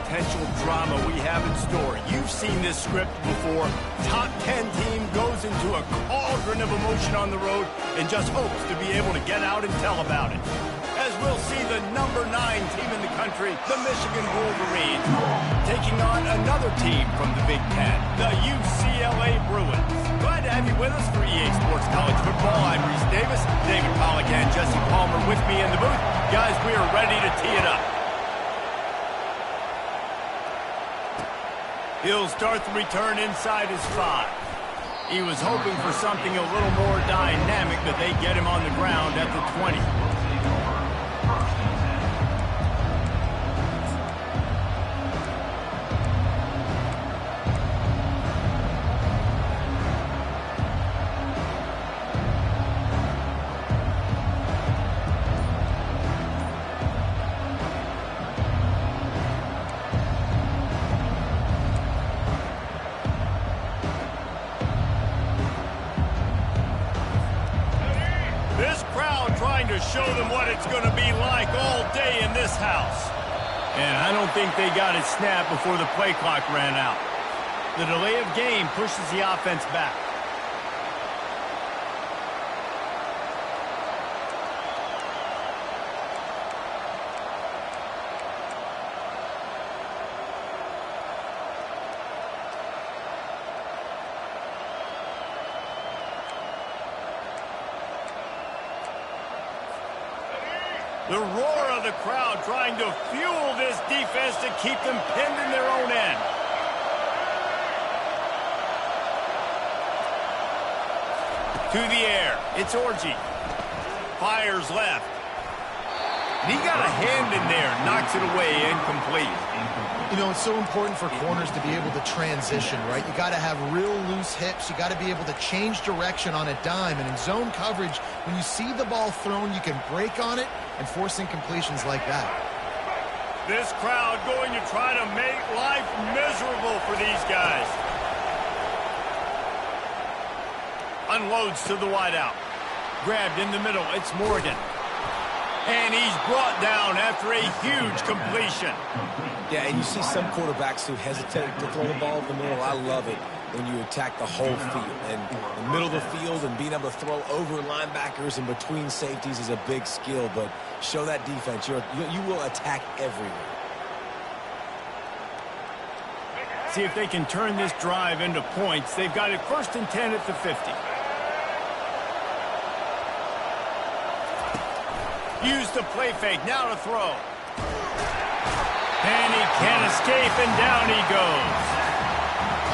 potential drama we have in store. You've seen this script before. Top 10 team goes into a cauldron of emotion on the road and just hopes to be able to get out and tell about it. As we'll see the number 9 team in the country, the Michigan Wolverines, taking on another team from the Big Ten, the UCLA Bruins. Glad to have you with us for EA Sports College Football. I'm Reese Davis, David Pollack and Jesse Palmer with me in the booth. Guys, we are ready to tee it up. He'll start the return inside his 5. He was hoping for something a little more dynamic, but they get him on the ground at the 20. Show them what it's going to be like all day in this house. And I don't think they got it snapped before the play clock ran out. The delay of game pushes the offense back. The roar of the crowd trying to fuel this defense to keep them pinned in their own end. To the air. It's Orji. Fires left. And he got a hand in there. Knocks it away. Incomplete. You know, it's so important for corners to be able to transition, right? You got to have real loose hips. You got to be able to change direction on a dime. And in zone coverage, when you see the ball thrown, you can break on it and force incompletions like that. This crowd going to try to make life miserable for these guys. Unloads to the wideout. Grabbed in the middle. It's Morgan. And he's brought down after a huge completion. Yeah, and you see some quarterbacks who hesitate to throw the ball in the middle. I love it when you attack the whole field. And the middle of the field and being able to throw over linebackers and between safeties is a big skill. But show that defense. You will attack everywhere. See if they can turn this drive into points. They've got it 1st and 10 at the 50. Use the play fake, now to throw. And he can't escape, and down he goes.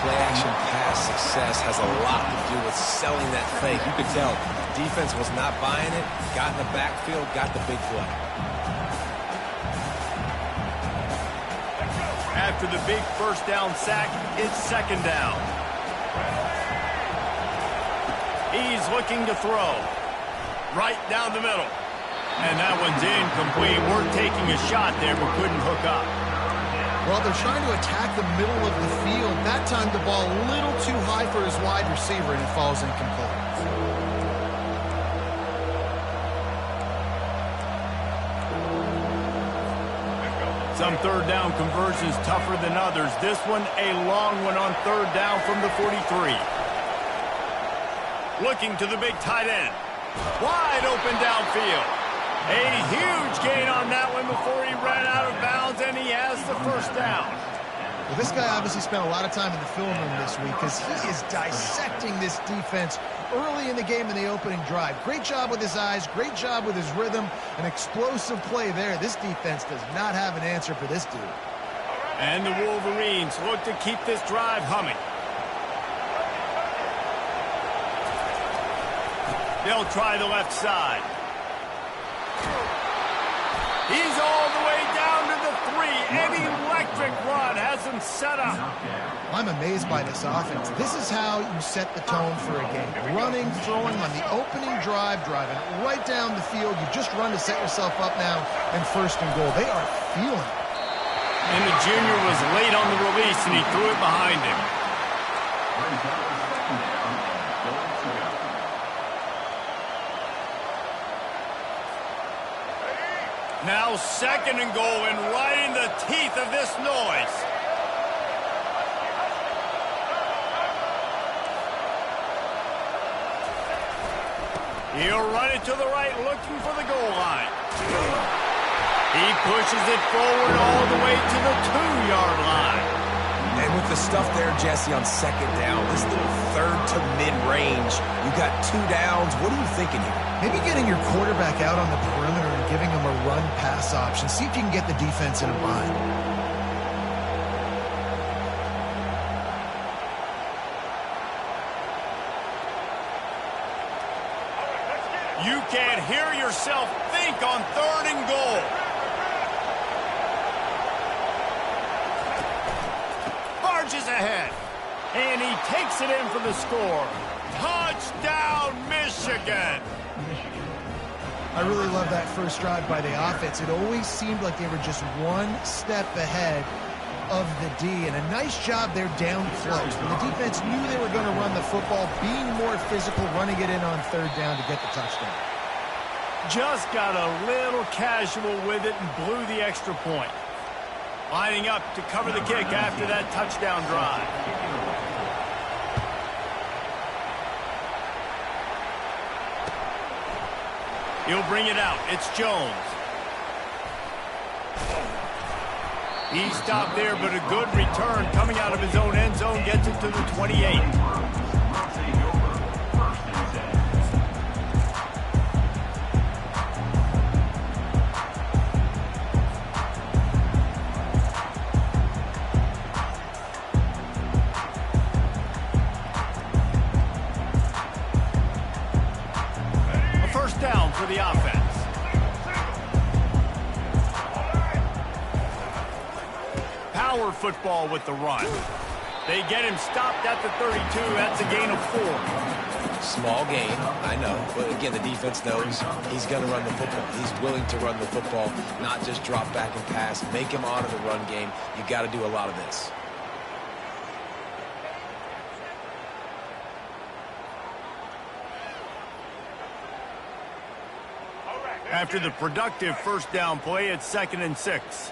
Play-action pass success has a lot to do with selling that fake. You could tell defense was not buying it, got in the backfield, got the big play. After the big 1st down sack, it's 2nd down. He's looking to throw. Right down the middle. And that one's incomplete. We're taking a shot there, but couldn't hook up. Well, they're trying to attack the middle of the field. That time the ball a little too high for his wide receiver, and he falls incomplete. Some 3rd down conversions tougher than others. This one, a long one on 3rd down from the 43. Looking to the big tight end. Wide open downfield. A huge gain on that one before he ran out of bounds, and he has the 1st down. Well, this guy obviously spent a lot of time in the film room this week because he is dissecting this defense early in the game in the opening drive. Great job with his eyes, great job with his rhythm, an explosive play there. This defense does not have an answer for this dude. And the Wolverines look to keep this drive humming. They'll try the left side. He's all the way down to the 3. An electric run has him set up. I'm amazed by this offense. This is how you set the tone for a game. Running, throwing on the opening drive, driving right down the field. You just run to set yourself up now in 1st and goal. They are feeling it. And the junior was late on the release, and he threw it behind him. Now 2nd and goal, and right in the teeth of this noise. He'll run it to the right, looking for the goal line. He pushes it forward all the way to the 2-yard line. And with the stuff there, Jesse, on 2nd down, this little 3rd to mid-range, you got 2 downs. What are you thinking here? Maybe getting your quarterback out on the perimeter and giving him a run-pass option. See if you can get the defense in a bind. You can't hear yourself think on 3rd and goal. Marches ahead. And he takes it in for the score. Touchdown, Michigan! I really love that first drive by the offense. It always seemed like they were just one step ahead of the D, and a nice job there down close. When the defense knew they were going to run the football, being more physical, running it in on 3rd down to get the touchdown. Just got a little casual with it and blew the extra point. Lining up to cover the kick after that touchdown drive. He'll bring it out. It's Jones. He stopped there, but a good return coming out of his own end zone gets it to the 28. A first down for the offense. Power football with the run. They get him stopped at the 32. That's a gain of 4. Small gain, I know. But again, the defense knows he's going to run the football. He's willing to run the football, not just drop back and pass. Make him honor the run game. You got to do a lot of this. After the productive first down play, it's 2nd and 6.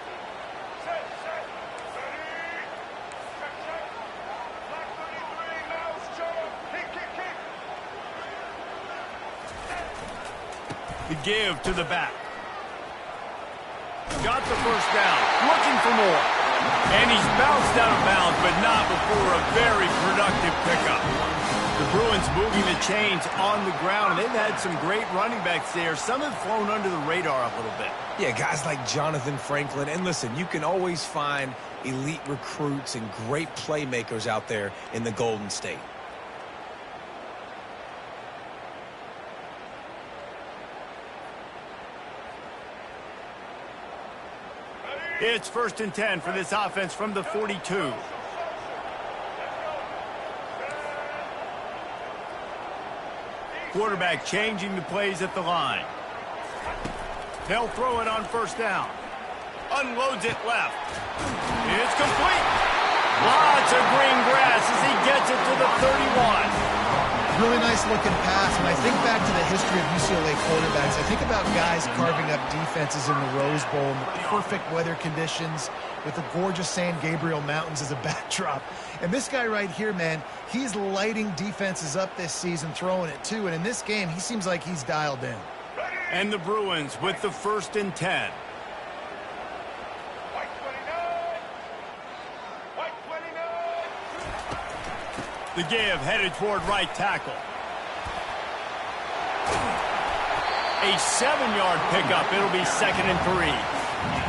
The give to the back. Got the first down. Looking for more. And he's bounced out of bounds, but not before a very productive pickup. The Bruins moving the chains on the ground, and they've had some great running backs there. Some have flown under the radar a little bit. Yeah, guys like Jonathan Franklin. And listen, you can always find elite recruits and great playmakers out there in the Golden State. It's 1st and 10 for this offense from the 42. Quarterback changing the plays at the line. They'll throw it on first down. Unloads it left. It's complete. Lots of green grass as he gets it to the 31. Really nice looking pass. When I think back to the history of UCLA quarterbacks, I think about guys carving up defenses in the Rose Bowl in the perfect weather conditions with the gorgeous San Gabriel Mountains as a backdrop. And this guy right here, man, he's lighting defenses up this season, throwing it too. And in this game, he seems like he's dialed in. And the Bruins with the 1st and 10. The give headed toward right tackle. A 7-yard pickup. It'll be 2nd and 3.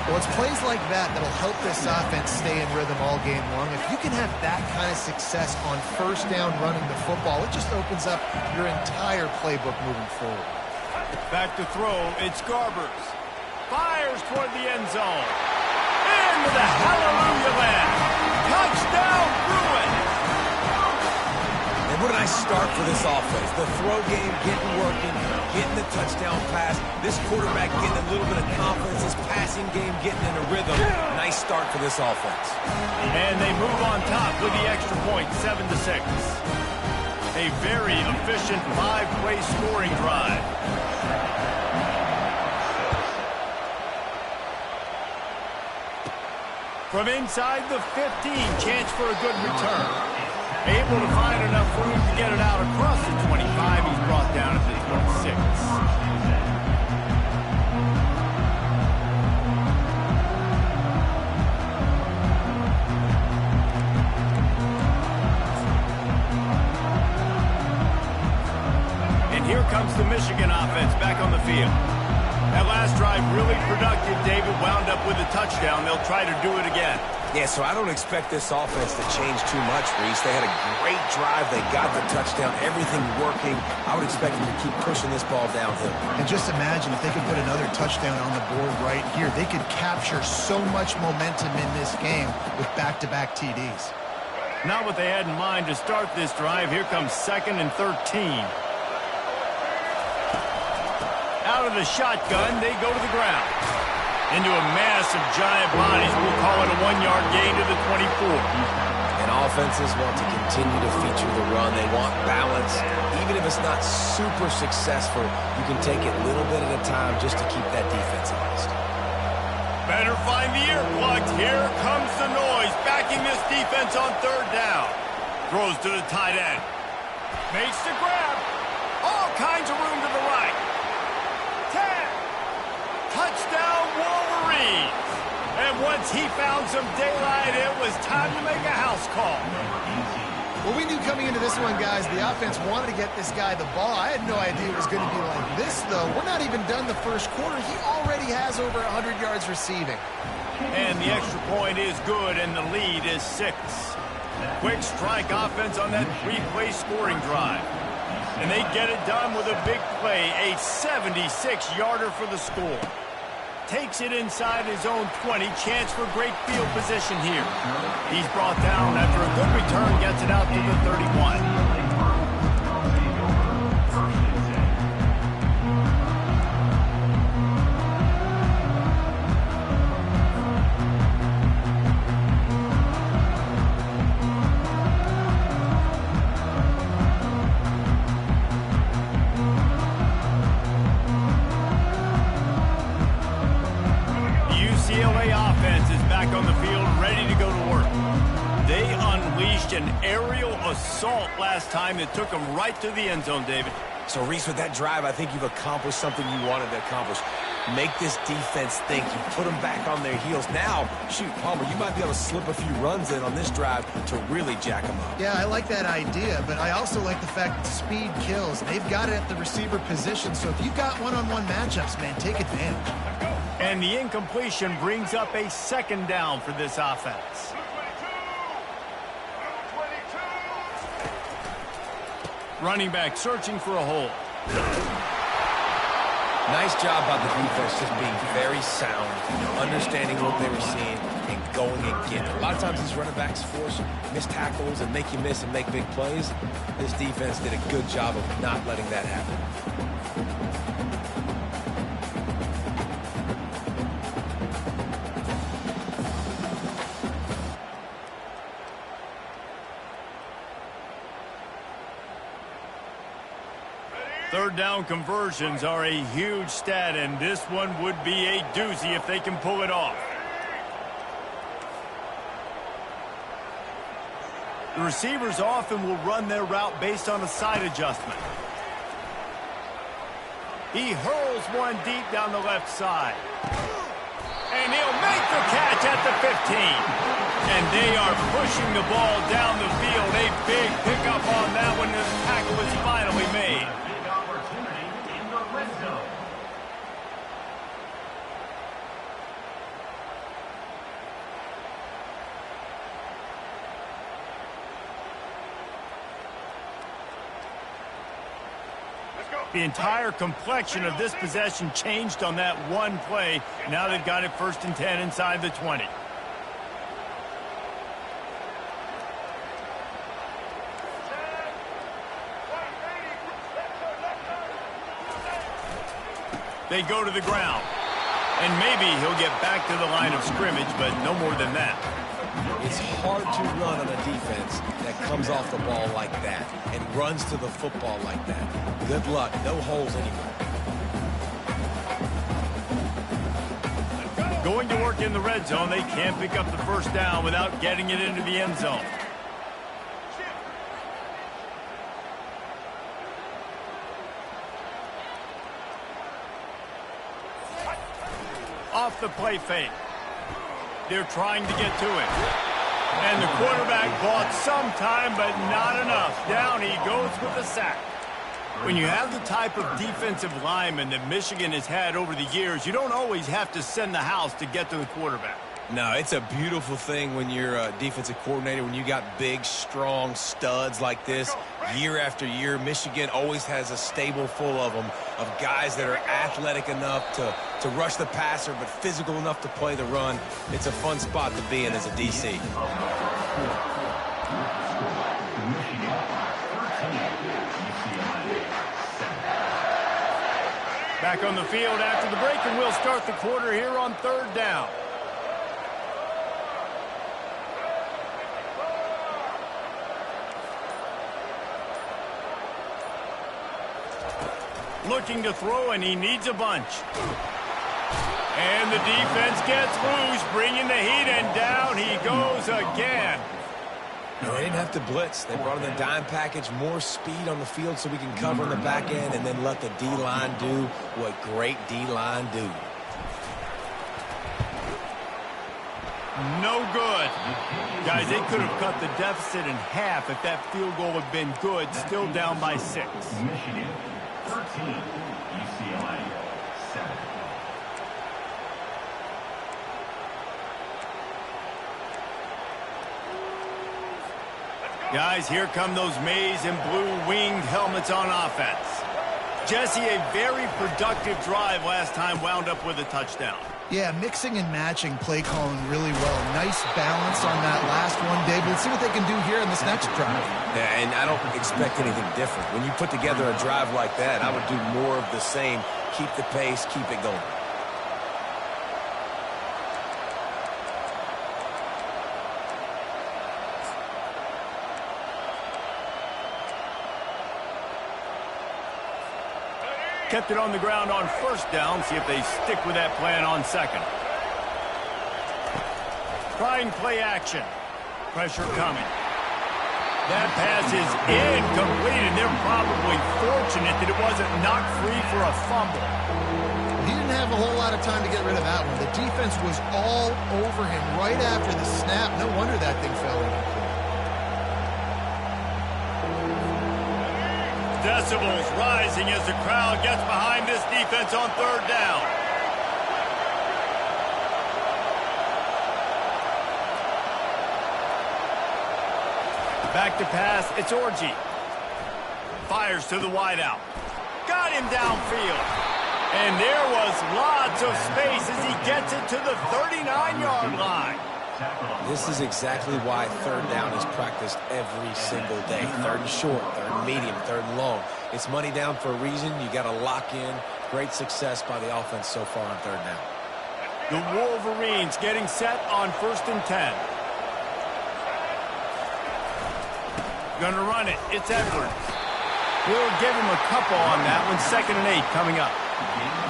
Well, it's plays like that that'll help this offense stay in rhythm all game long. If you can have that kind of success on first down running the football, it just opens up your entire playbook moving forward. Back to throw. It's Garbers. Fires toward the end zone. Into the hallelujah land. Touchdown, Bruins. And what a nice start for this offense. The throw game getting working, getting the touchdown pass. This quarterback getting a little bit of confidence. His passing game getting in a rhythm. Nice start for this offense. And they move on top with the extra point, 7-6. A very efficient 5-play scoring drive. From inside the 15, chance for a good return. Able to find enough room to get it out across the 25. He's brought down at the 26. And here comes the Michigan offense back on the field. That last drive really productive. David wound up with a touchdown. They'll try to do it again. Yeah, so I don't expect this offense to change too much, Reese. They had a great drive. They got the touchdown. Everything working. I would expect them to keep pushing this ball downhill. And just imagine if they could put another touchdown on the board right here. They could capture so much momentum in this game with back-to-back TDs. Not what they had in mind to start this drive. Here comes 2nd and 13. Out of the shotgun, they go to the ground. Into a mass of giant bodies. We'll call it a 1-yard gain to the 24. And offenses want to continue to feature the run. They want balance. Even if it's not super successful, you can take it little bit at a time just to keep that defense honest. Better find the earplugs. Here comes the noise. Backing this defense on 3rd down. Throws to the tight end. Makes the grab. All kinds of room to the right. 10. Touchdown Wolverines. And once he found some daylight, it was time to make a house call. Well, we knew coming into this one, guys, the offense wanted to get this guy the ball. I had no idea it was going to be like this, though. We're not even done the first quarter. He already has over 100 yards receiving. And the extra point is good, and the lead is 6. Quick strike offense on that 3-play scoring drive. And they get it done with a big play, a 76-yarder for the score. Takes it inside his own 20. Chance for great field position here. He's brought down after a good return, gets it out to the 31. UCLA offense is back on the field, ready to go to work. They unleashed an aerial assault last time that took them right to the end zone, David. So, Reese, with that drive, I think you've accomplished something you wanted to accomplish. Make this defense think. You put them back on their heels. Now, shoot, Palmer, you might be able to slip a few runs in on this drive to really jack them up. Yeah, I like that idea, but I also like the fact that speed kills. They've got it at the receiver position, so if you've got one-on-one matchups, man, take advantage. And the incompletion brings up a 2nd down for this offense. Running back searching for a hole. Nice job by the defense just being very sound, understanding what they were seeing, and going and getting it. A lot of times these running backs force missed tackles and make you miss and make big plays. This defense did a good job of not letting that happen. 3rd down conversions are a huge stat, and this one would be a doozy if they can pull it off. The receivers often will run their route based on a side adjustment. He hurls one deep down the left side. And he'll make the catch at the 15. And they are pushing the ball down the field. A big pickup on that one. The tackle is finally made. The entire complexion of this possession changed on that one play. Now they've got it 1st and 10 inside the 20. They go to the ground. And maybe he'll get back to the line of scrimmage, but no more than that. It's hard to run on a defense that comes off the ball like that and runs to the football like that. Good luck. No holes anymore. Going to work in the red zone, they can't pick up the first down without getting it into the end zone. Off the play fake. They're trying to get to it. And the quarterback bought some time, but not enough. Down he goes with the sack. When you have the type of defensive lineman that Michigan has had over the years, you don't always have to send the house to get to the quarterback. No, it's a beautiful thing when you're a defensive coordinator, when you got big, strong studs like this. Year after year, Michigan always has a stable full of them, of guys that are athletic enough to rush the passer, but physical enough to play the run. It's a fun spot to be in as a DC. Back on the field after the break, and we'll start the quarter here on third down. Looking to throw, and he needs a bunch. And the defense gets loose, bringing the heat, and down he goes again. No, they didn't have to blitz. They brought in the dime package, more speed on the field so we can cover in the back end and then let the D-line do what great D-line do. No good. Guys, they could have cut the deficit in half if that field goal had been good, still down by 6. Michigan, 13, UCLA, 7. Guys, here come those maize and blue winged helmets on offense. Jesse, a very productive drive last time wound up with a touchdown. Yeah, mixing and matching play calling really well. Nice balance on that last one, Dave. Let's see what they can do here in this next drive. Yeah, and I don't expect anything different. When you put together a drive like that, I would do more of the same. Keep the pace, keep it going. Kept it on the ground on first down. See if they stick with that plan on second. Trying play action. Pressure coming. That pass is incomplete, and they're probably fortunate that it wasn't knocked free for a fumble. He didn't have a whole lot of time to get rid of that one. The defense was all over him right after the snap. No wonder that thing fell incomplete. Decibels rising as the crowd gets behind this defense on third down. Back to pass, it's Orji. Fires to the wideout. Got him downfield. And there was lots of space as he gets it to the 39-yard line. This is exactly why third down is practiced every single day. Third and short, third and medium, third and long. It's money down for a reason. You got to lock in. Great success by the offense so far on third down. The Wolverines getting set on 1st and 10. Gonna run it. It's Edwards. We'll give him a couple on that one. 2nd and 8 coming up.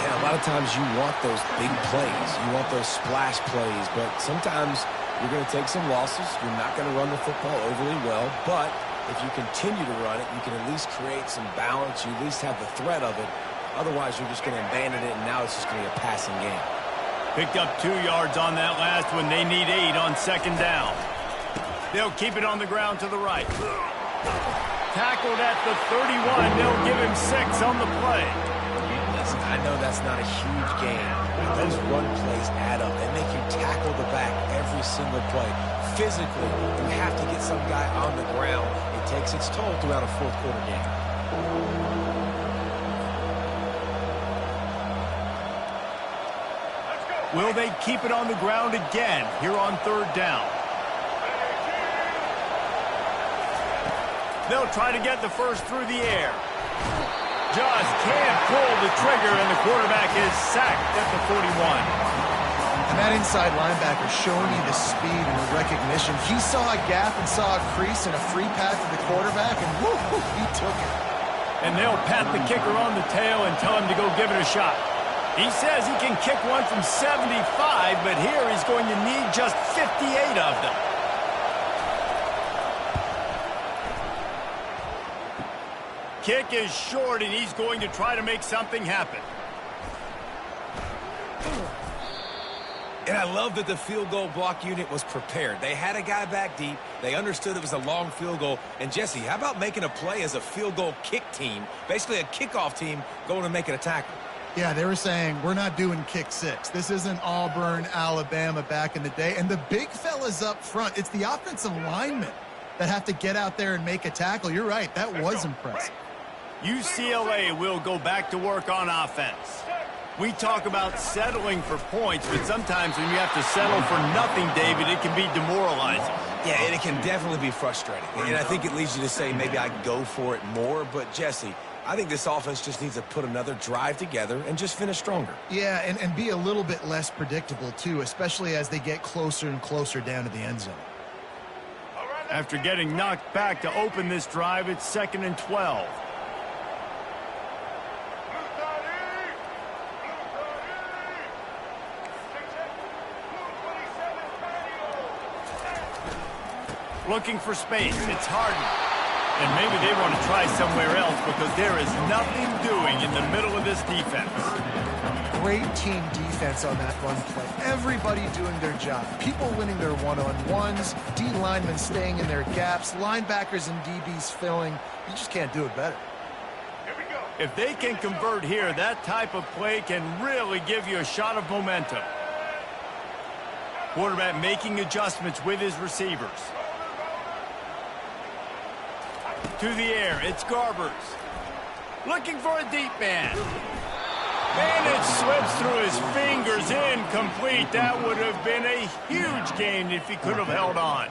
Yeah, a lot of times you want those big plays. You want those splash plays, but sometimes you're going to take some losses. You're not going to run the football overly well, but if you continue to run it, you can at least create some balance. You at least have the threat of it. Otherwise, you're just going to abandon it, and now it's just going to be a passing game. Picked up 2 yards on that last one. They need 8 on 2nd down. They'll keep it on the ground to the right. Tackled at the 31. They'll give him 6 on the play. Listen, I know that's not a huge game, but those run plays add up. They make you tackle the back every single play. Physically, you have to get some guy on the ground. It takes its toll throughout a fourth quarter game. Will they keep it on the ground again here on third down? They'll try to get the first through the air. Just can't pull the trigger, and the quarterback is sacked at the 41. And that inside linebacker showing you the speed and the recognition. He saw a gap and saw a crease and a free path to the quarterback, and whoo, he took it. And they'll pat the kicker on the tail and tell him to go give it a shot. He says he can kick one from 75, but here he's going to need just 58 of them. Kick is short, and he's going to try to make something happen. And I love that the field goal block unit was prepared. They had a guy back deep. They understood it was a long field goal. And, Jesse, how about making a play as a field goal kick team, basically a kickoff team going and making a tackle? Yeah, they were saying, we're not doing kick six. This isn't Auburn, Alabama back in the day. And the big fellas up front, it's the offensive linemen that have to get out there and make a tackle. You're right, that was impressive. UCLA will go back to work on offense. We talk about settling for points, but sometimes when you have to settle for nothing, David, it can be demoralizing. Yeah, and it can definitely be frustrating. And I think it leads you to say maybe I go for it more. But, Jesse, I think this offense just needs to put another drive together and just finish stronger. Yeah, and be a little bit less predictable, too, especially as they get closer and closer down to the end zone. After getting knocked back to open this drive, it's 2nd and 12. Looking for space. It's Harden. And maybe they want to try somewhere else because there is nothing doing in the middle of this defense. Great team defense on that run play. Everybody doing their job. People winning their one-on-ones, D linemen staying in their gaps, linebackers and DBs filling. You just can't do it better. If they can convert here, that type of play can really give you a shot of momentum. Quarterback making adjustments with his receivers. To the air, it's Garbers. Looking for a deep man. And it slips through his fingers, incomplete. That would have been a huge gain if he could have held on.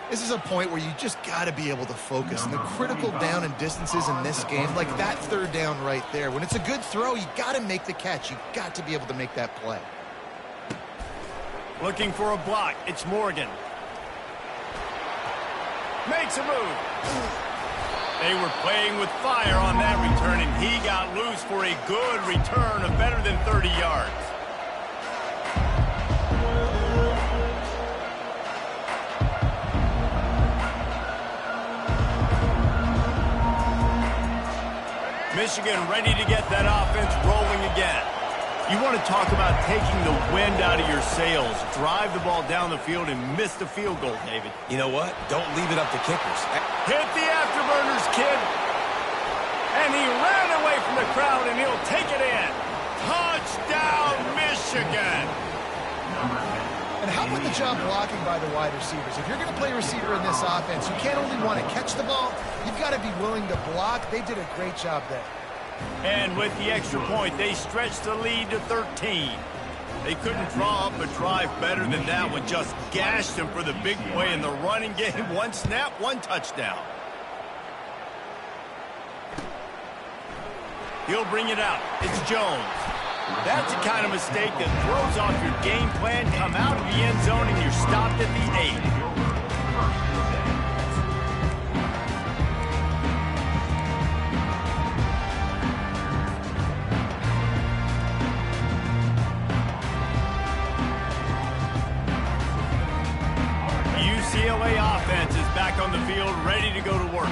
This is a point where you just got to be able to focus. And the critical down and distances in this game, like that third down right there. When it's a good throw, you got to make the catch. You got to be able to make that play. Looking for a block. It's Morgan. Makes a move. They were playing with fire on that return, and he got loose for a good return of better than 30 yards. Michigan ready to get that offense rolling again. You want to talk about taking the wind out of your sails. Drive the ball down the field and miss the field goal, David. You know what? Don't leave it up to kickers. Hit the afterburners, kid. And he ran away from the crowd, and he'll take it in. Touchdown, Michigan. And how about the job blocking by the wide receivers? If you're going to play receiver in this offense, you can't only want to catch the ball, you've got to be willing to block. They did a great job there. And with the extra point, they stretched the lead to 13. They couldn't draw up a drive better than that one. Just gashed them for the big play in the running game. One snap, one touchdown. He'll bring it out. It's Jones. That's the kind of mistake that throws off your game plan. Come out of the end zone and you're stopped at the 8. UCLA offense is back on the field, ready to go to work.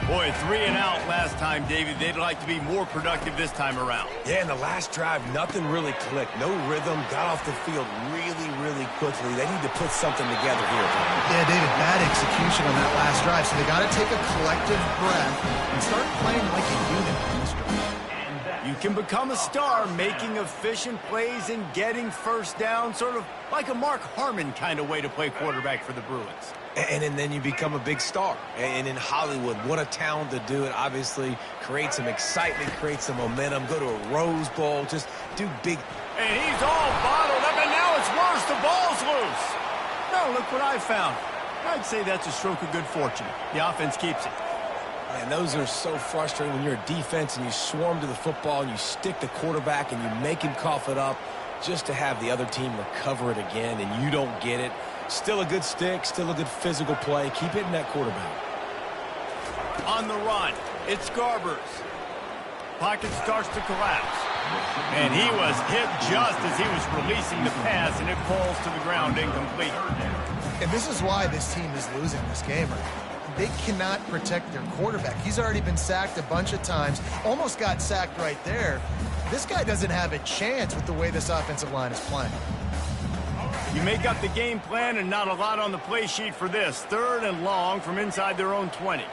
Boy, 3 and out last time, David. They'd like to be more productive this time around. Yeah, in the last drive, nothing really clicked. No rhythm, got off the field really quickly. They need to put something together here. Yeah, David, bad execution on that last drive. So they got to take a collective breath and start playing like a unit on this drive. You can become a star making efficient plays and getting first down, sort of like a Mark Harmon kind of way to play quarterback for the Bruins. And then you become a big star. And in Hollywood, what a town to do it. Obviously, create some excitement, create some momentum, go to a Rose Bowl, just do big. And he's all bottled up, and now it's worse. The ball's loose. No, look what I found. I'd say that's a stroke of good fortune. The offense keeps it. And those are so frustrating when you're a defense and you swarm to the football and you stick the quarterback and you make him cough it up just to have the other team recover it again and you don't get it. Still a good stick, still a good physical play. Keep hitting that quarterback. On the run, it's Garbers. Pocket starts to collapse. And he was hit just as he was releasing the pass, and it falls to the ground incomplete. And this is why this team is losing this game right now. They cannot protect their quarterback. He's already been sacked a bunch of times, almost got sacked right there. This guy doesn't have a chance with the way this offensive line is playing. You make up the game plan and not a lot on the play sheet for this. 3rd and long from inside their own 20.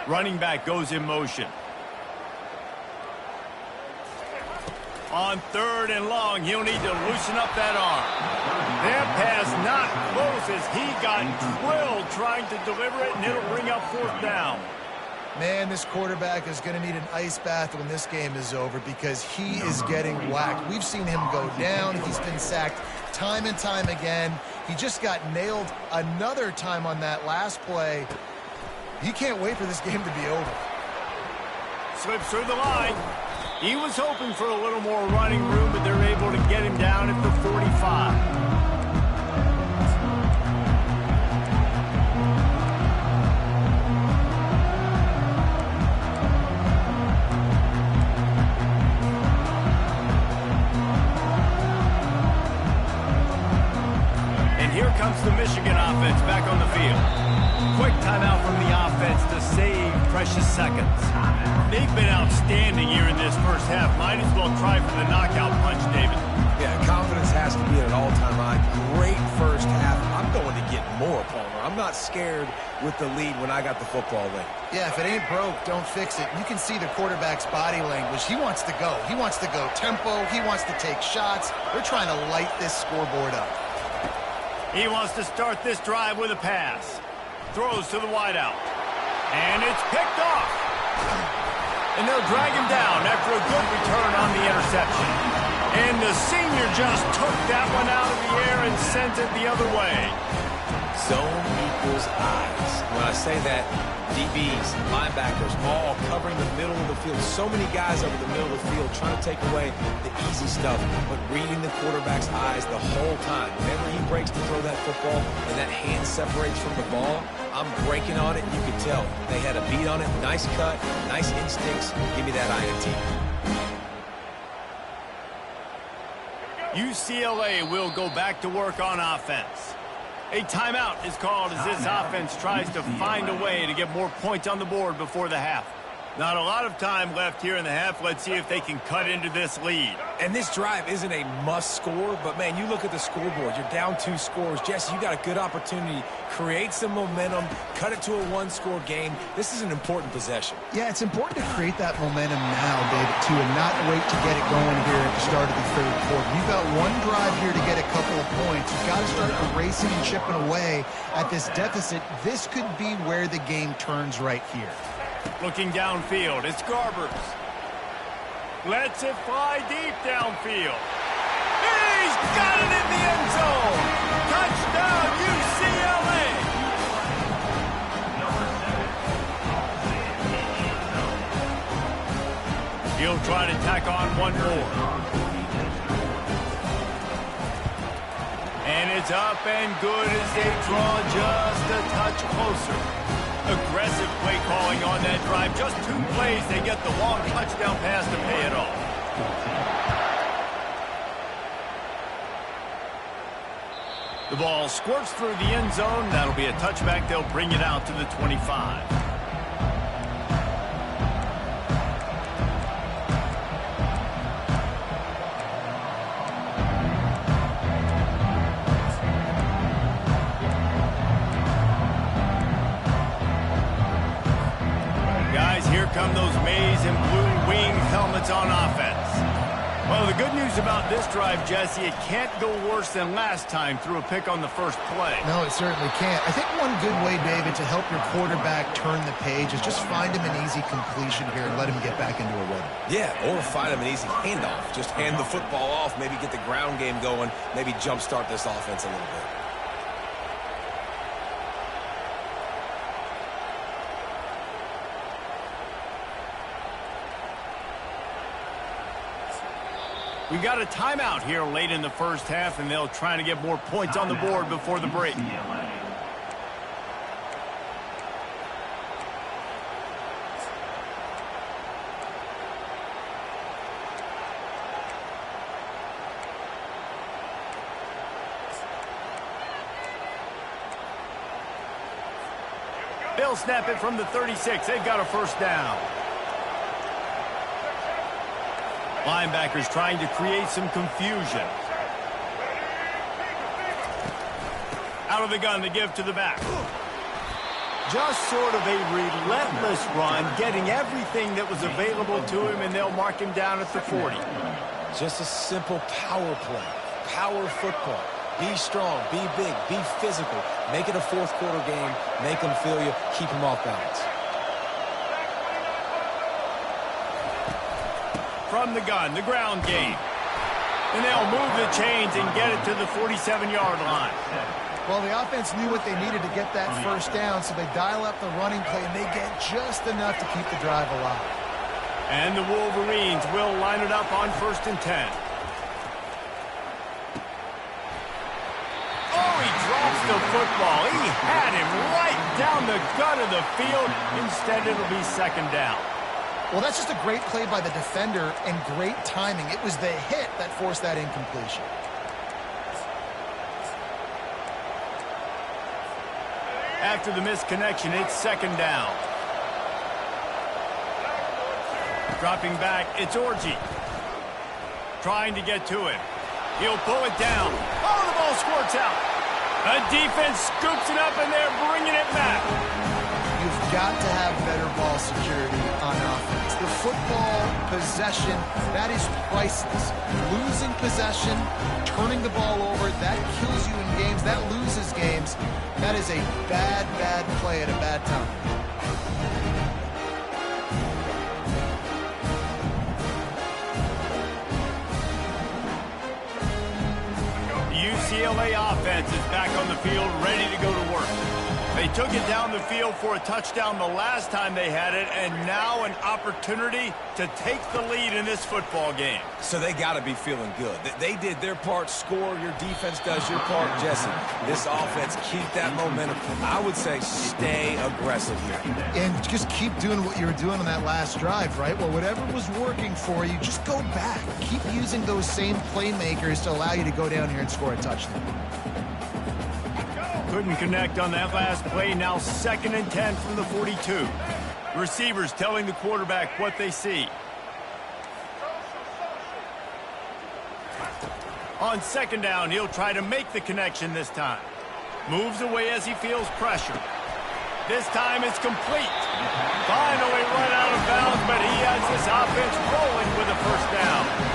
Running back goes in motion. On 3rd and long, he'll need to loosen up that arm. That pass not close as he got drilled trying to deliver it, and it'll bring up 4th down. Man, this quarterback is going to need an ice bath when this game is over because he is getting whacked. We've seen him go down. He's been sacked time and time again. He just got nailed another time on that last play. He can't wait for this game to be over. Slips through the line. He was hoping for a little more running room, but they're able to get him down at the 45. Here comes the Michigan offense back on the field. Quick timeout from the offense to save precious seconds. They've been outstanding here in this first half. Might as well try for the knockout punch, David. Yeah, confidence has to be at an all-time high. Great first half. I'm going to get more, Palmer. I'm not scared with the lead when I got the football late. Yeah, if it ain't broke, don't fix it. You can see the quarterback's body language. He wants to go. He wants to go tempo. He wants to take shots. They're trying to light this scoreboard up. He wants to start this drive with a pass. Throws to the wideout. And it's picked off. And they'll drag him down after a good return on the interception. And the senior just took that one out of the air and sent it the other way. Zone equals eyes. When I say that, DBs, linebackers, all covering the middle of the field. So many guys over the middle of the field trying to take away the easy stuff, but reading the quarterback's eyes the whole time. Whenever he breaks to throw that football and that hand separates from the ball, I'm breaking on it. You could tell. They had a beat on it. Nice cut, nice instincts. Give me that INT. UCLA will go back to work on offense. A timeout is called as this offense tries to find a way to get more points on the board before the half. Not a lot of time left here in the half. Let's see if they can cut into this lead. And this drive isn't a must score, but man, you look at the scoreboard. You're down 2 scores. Jesse, you got a good opportunity. Create some momentum. Cut it to a 1-score game. This is an important possession. Yeah, it's important to create that momentum now, David, too, and not wait to get it going here at the start of the 3rd quarter. You've got one drive here to get a couple of points. You've got to start erasing and chipping away at this deficit. This could be where the game turns right here. Looking downfield, it's Garbers. Lets it fly deep downfield. He's got it in the end zone. Touchdown, UCLA. He'll try to tack on one more. And it's up and good as they draw just a touch closer. Aggressive play calling on that drive. Just 2 plays, they get the long touchdown pass to pay it off. The ball squirts through the end zone. That'll be a touchback. They'll bring it out to the 25. Here come those maize and blue wing helmets on offense. Well, the good news about this drive, Jesse, it can't go worse than last time through a pick on the first play. No, it certainly can't. I think one good way, David, to help your quarterback turn the page is just find him an easy completion here and let him get back into a rhythm. Yeah, or find him an easy handoff. Just hand the football off, maybe get the ground game going, maybe jumpstart this offense a little bit. We got a timeout here late in the first half, and they'll try to get more points on the board before the break. They'll snap it from the 36. They've got a first down. Linebackers trying to create some confusion. Out of the gun, they give to the back. Just sort of a relentless run, getting everything that was available to him, and they'll mark him down at the 40. Just a simple power play. Power football. Be strong, be big, be physical. Make it a fourth quarter game. Make them feel you. Keep them off balance. From the gun, the ground game. And they'll move the chains and get it to the 47-yard line. Well, the offense knew what they needed to get that first down, so they dial up the running play, and they get just enough to keep the drive alive. And the Wolverines will line it up on 1st and 10. Oh, he drops the football. He had him right down the gut of the field. Instead, it'll be 2nd down. Well, that's just a great play by the defender and great timing. It was the hit that forced that incompletion. After the misconnection, it's 2nd down. Dropping back, it's Orji. Trying to get to it. He'll pull it down. Oh, the ball squirts out. A defense scoops it up, and they're bringing it back. You've got to have better ball security on offense. The football possession, that is priceless. Losing possession, turning the ball over, that kills you in games. That loses games. That is a bad, bad play at a bad time. The UCLA offense is back on the field, ready to go to work. They took it down the field for a touchdown the last time they had it, and now an opportunity to take the lead in this football game. So they got to be feeling good. They did their part, score. Your defense does your part, Jesse. This offense, keep that momentum. I would say stay aggressive here. And just keep doing what you were doing on that last drive, right? Well, whatever was working for you, just go back. Keep using those same playmakers to allow you to go down here and score a touchdown. Couldn't connect on that last play. Now 2nd and 10 from the 42. Receivers telling the quarterback what they see. On 2nd down, he'll try to make the connection this time. Moves away as he feels pressure. This time it's complete. Finally run out of bounds, but he has this offense rolling with a first down.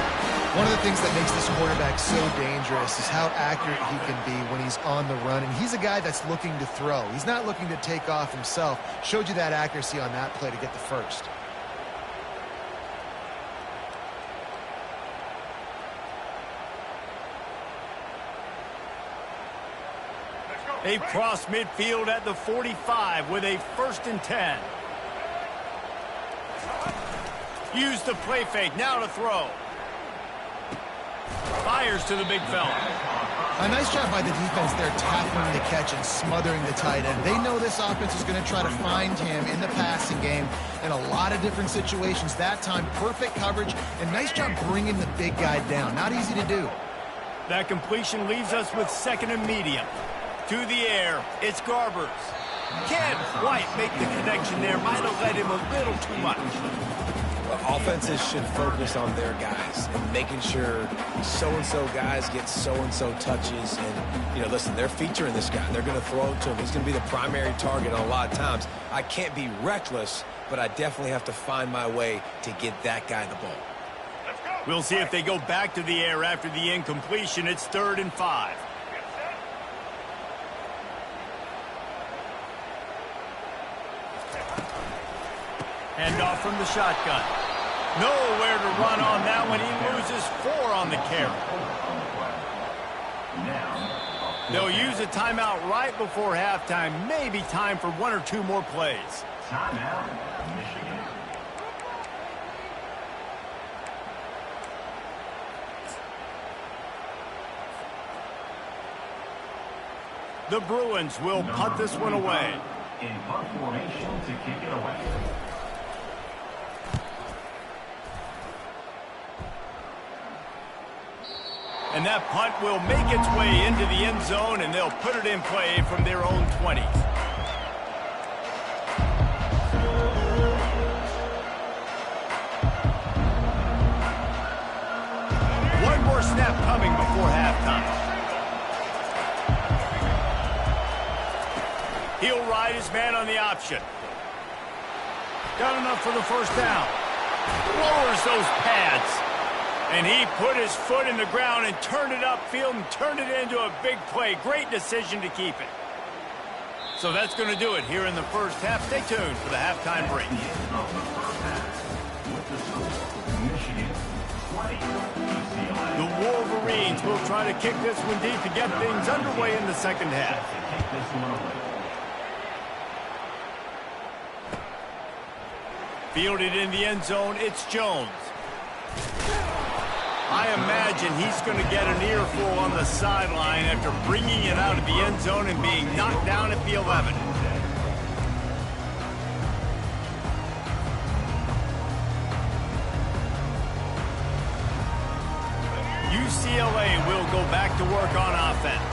One of the things that makes this quarterback so dangerous is how accurate he can be when he's on the run. And he's a guy that's looking to throw. He's not looking to take off himself. Showed you that accuracy on that play to get the first. They've crossed midfield at the 45 with a 1st and 10. Use the play fake. Now to throw. Fires to the big fella. A nice job by the defense there, tackling the catch and smothering the tight end. They know this offense is going to try to find him in the passing game in a lot of different situations. That time, perfect coverage, and nice job bringing the big guy down. Not easy to do. That completion leaves us with 2nd and medium. To the air, it's Garbers. Can't quite make the connection there. Might have led him a little too much. Offenses should focus on their guys and making sure so-and-so guys get so-and-so touches. And, you know, listen, they're featuring this guy. They're going to throw it to him. He's going to be the primary target a lot of times. I can't be reckless, but I definitely have to find my way to get that guy the ball. We'll see if they go back to the air after the incompletion. It's 3rd and 5. Hand off from the shotgun. Nowhere to run on that one. He loses 4 on the carry. They'll use a timeout right before halftime. Maybe time for 1 or 2 more plays. Timeout, Michigan. The Bruins will punt this one away. In punt formation to kick it away. And that punt will make its way into the end zone, and they'll put it in play from their own 20. coming before halftime. He'll ride his man on the option. Got enough for the first down. Lowers those pads. And he put his foot in the ground and turned it upfield and turned it into a big play. Great decision to keep it. So that's going to do it here in the first half. Stay tuned for the halftime break. The Wolverines will try to kick this one deep to get things underway in the second half. Fielded in the end zone, it's Jones. I imagine he's going to get an earful on the sideline after bringing it out of the end zone and being knocked down at the 11. UCLA will go back to work on offense.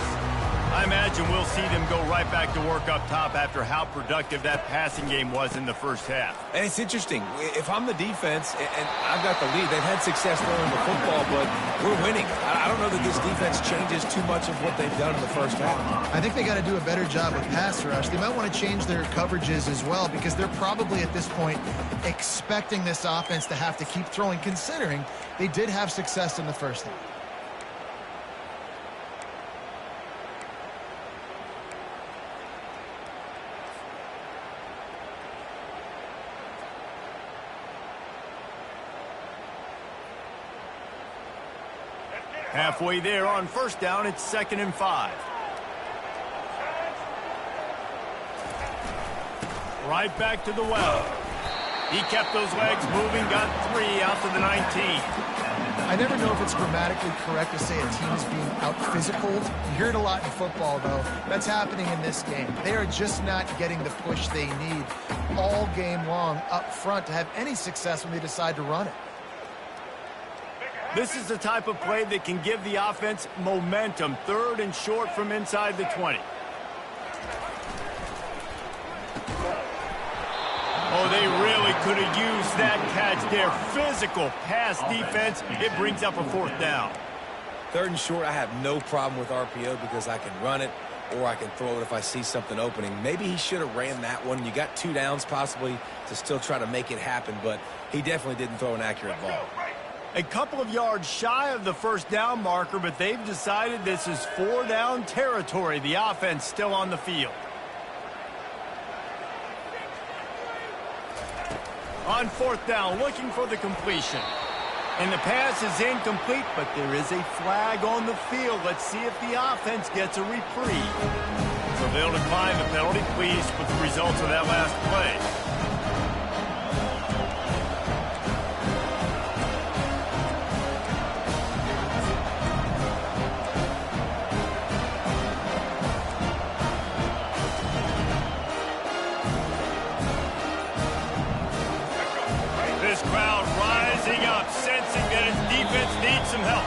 I imagine we'll see them go right back to work up top after how productive that passing game was in the first half. And it's interesting. If I'm the defense and I've got the lead, they've had success throwing the football, but we're winning. I don't know that this defense changes too much of what they've done in the first half. I think they got to do a better job with pass rush. They might want to change their coverages as well because they're probably at this point expecting this offense to have to keep throwing, considering they did have success in the first half. Halfway there on first down, it's 2nd and 5. Right back to the well. He kept those legs moving, got 3 out to the 19. I never know if it's grammatically correct to say a team is being out-physicaled. You hear it a lot in football, though. That's happening in this game. They are just not getting the push they need all game long up front to have any success when they decide to run it. This is the type of play that can give the offense momentum. 3rd and short from inside the 20. Oh, they really could have used that catch there. Physical pass defense. It brings up a 4th down. 3rd and short, I have no problem with RPO because I can run it or I can throw it if I see something opening. Maybe he should have ran that one. You got 2 downs possibly to still try to make it happen, but he definitely didn't throw an accurate ball. A couple of yards shy of the first down marker, but they've decided this is 4-down territory. The offense still on the field. On 4th down, looking for the completion. And the pass is incomplete, but there is a flag on the field. Let's see if the offense gets a reprieve. So they'll decline the penalty, pleased with the results of that last play. This crowd rising up, sensing that its defense needs some help.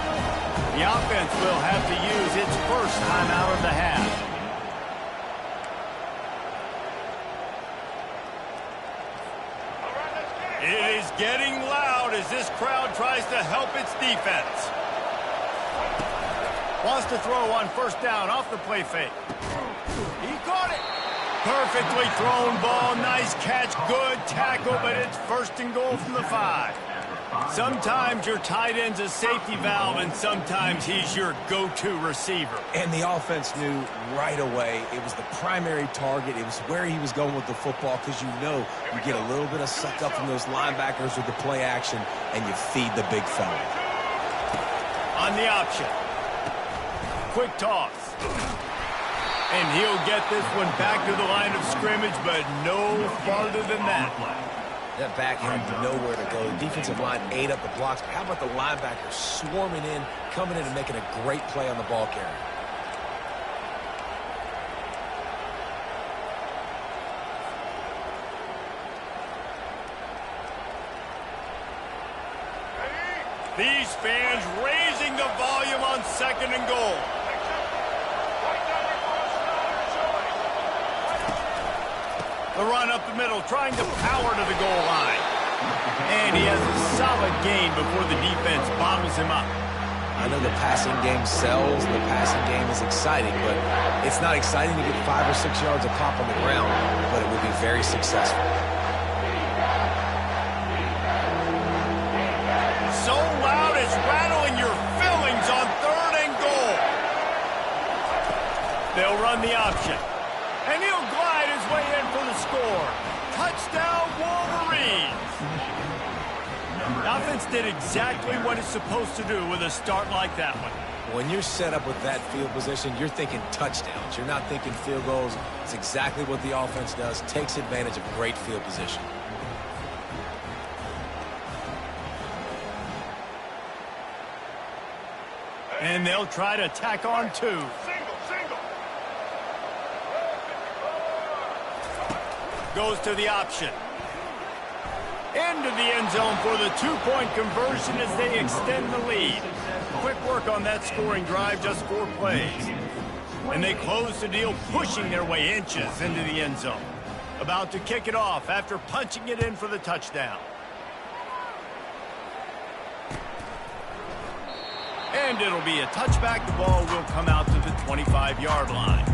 The offense will have to use its first timeout of the half. It is getting loud as this crowd tries to help its defense. Wants to throw on first down off the play fake. He caught it. Perfectly thrown ball, nice catch, good tackle, but it's 1st and goal from the 5. Sometimes your tight end's a safety valve, and sometimes he's your go-to receiver. And the offense knew right away it was the primary target. It was where he was going with the football because you know you get a little bit of suck up from those linebackers with the play action, and you feed the big fella. On the option. Quick toss. And he'll get this one back to the line of scrimmage, but no farther than that. That back had nowhere to go. The defensive line ate up the blocks. But how about the linebackers swarming in, coming in and making a great play on the ball carrier? These fans raising the volume on 2nd and goal. The run up the middle, trying to power to the goal line. And he has a solid gain before the defense bottles him up. I know the passing game sells, and the passing game is exciting, but it's not exciting to get 5 or 6 yards a pop on the ground, but it would be very successful. So loud it's rattling your fillings on 3rd and goal. They'll run the option. And he'll glide his way in for the score. Touchdown, Wolverines. The offense did exactly what it's supposed to do with a start like that one. When you're set up with that field position, you're thinking touchdowns. You're not thinking field goals. It's exactly what the offense does. Takes advantage of great field position. And they'll try to tack on 2. Goes to the option. Into the end zone for the 2-point conversion as they extend the lead. Quick work on that scoring drive, just 4 plays. And they close the deal, pushing their way inches into the end zone. About to kick it off after punching it in for the touchdown. And it'll be a touchback. The ball will come out to the 25-yard line.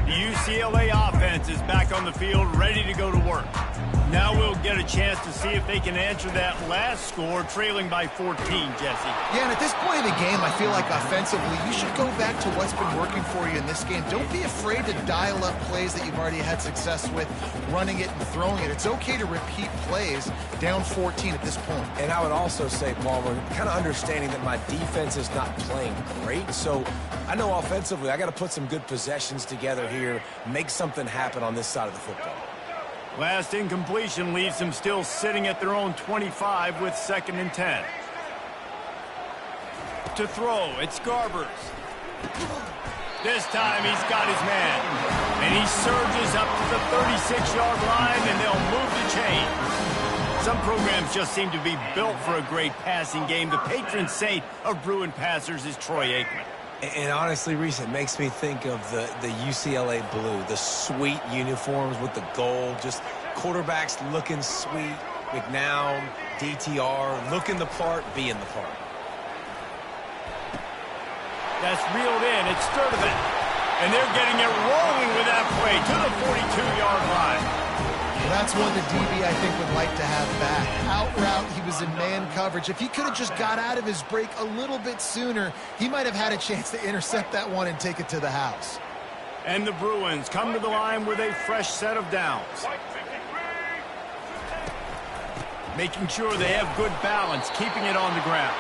UCLA offense is back on the field, ready to go to work. Now we'll get a chance to see if they can answer that last score, trailing by 14, Jesse. Yeah, and at this point in the game, I feel like offensively, you should go back to what's been working for you in this game. Don't be afraid to dial up plays that you've already had success with, running it and throwing it. It's okay to repeat plays down 14 at this point. And I would also say, Paul, we're kind of understanding that my defense is not playing great. So I know offensively, I got to put some good possessions together here, make something happen on this side of the football. Last incompletion leaves them still sitting at their own 25 with 2nd and 10. To throw, it's Garbers. This time he's got his man. And he surges up to the 36-yard line, and they'll move the chain. Some programs just seem to be built for a great passing game. The patron saint of Bruin passers is Troy Aikman. And honestly, Reese, it makes me think of the UCLA blue, the sweet uniforms with the gold, just quarterbacks looking sweet, McNown, DTR, looking the part, being the part. That's reeled in. It's Sturdivant. And they're getting it rolling with that play to the 42-yard line. Well, that's one the DB, I think, would like to have back. Out route, he was in man coverage. If he could have just got out of his break a little bit sooner, he might have had a chance to intercept that one and take it to the house. And the Bruins come to the line with a fresh set of downs. Making sure they have good balance, keeping it on the ground.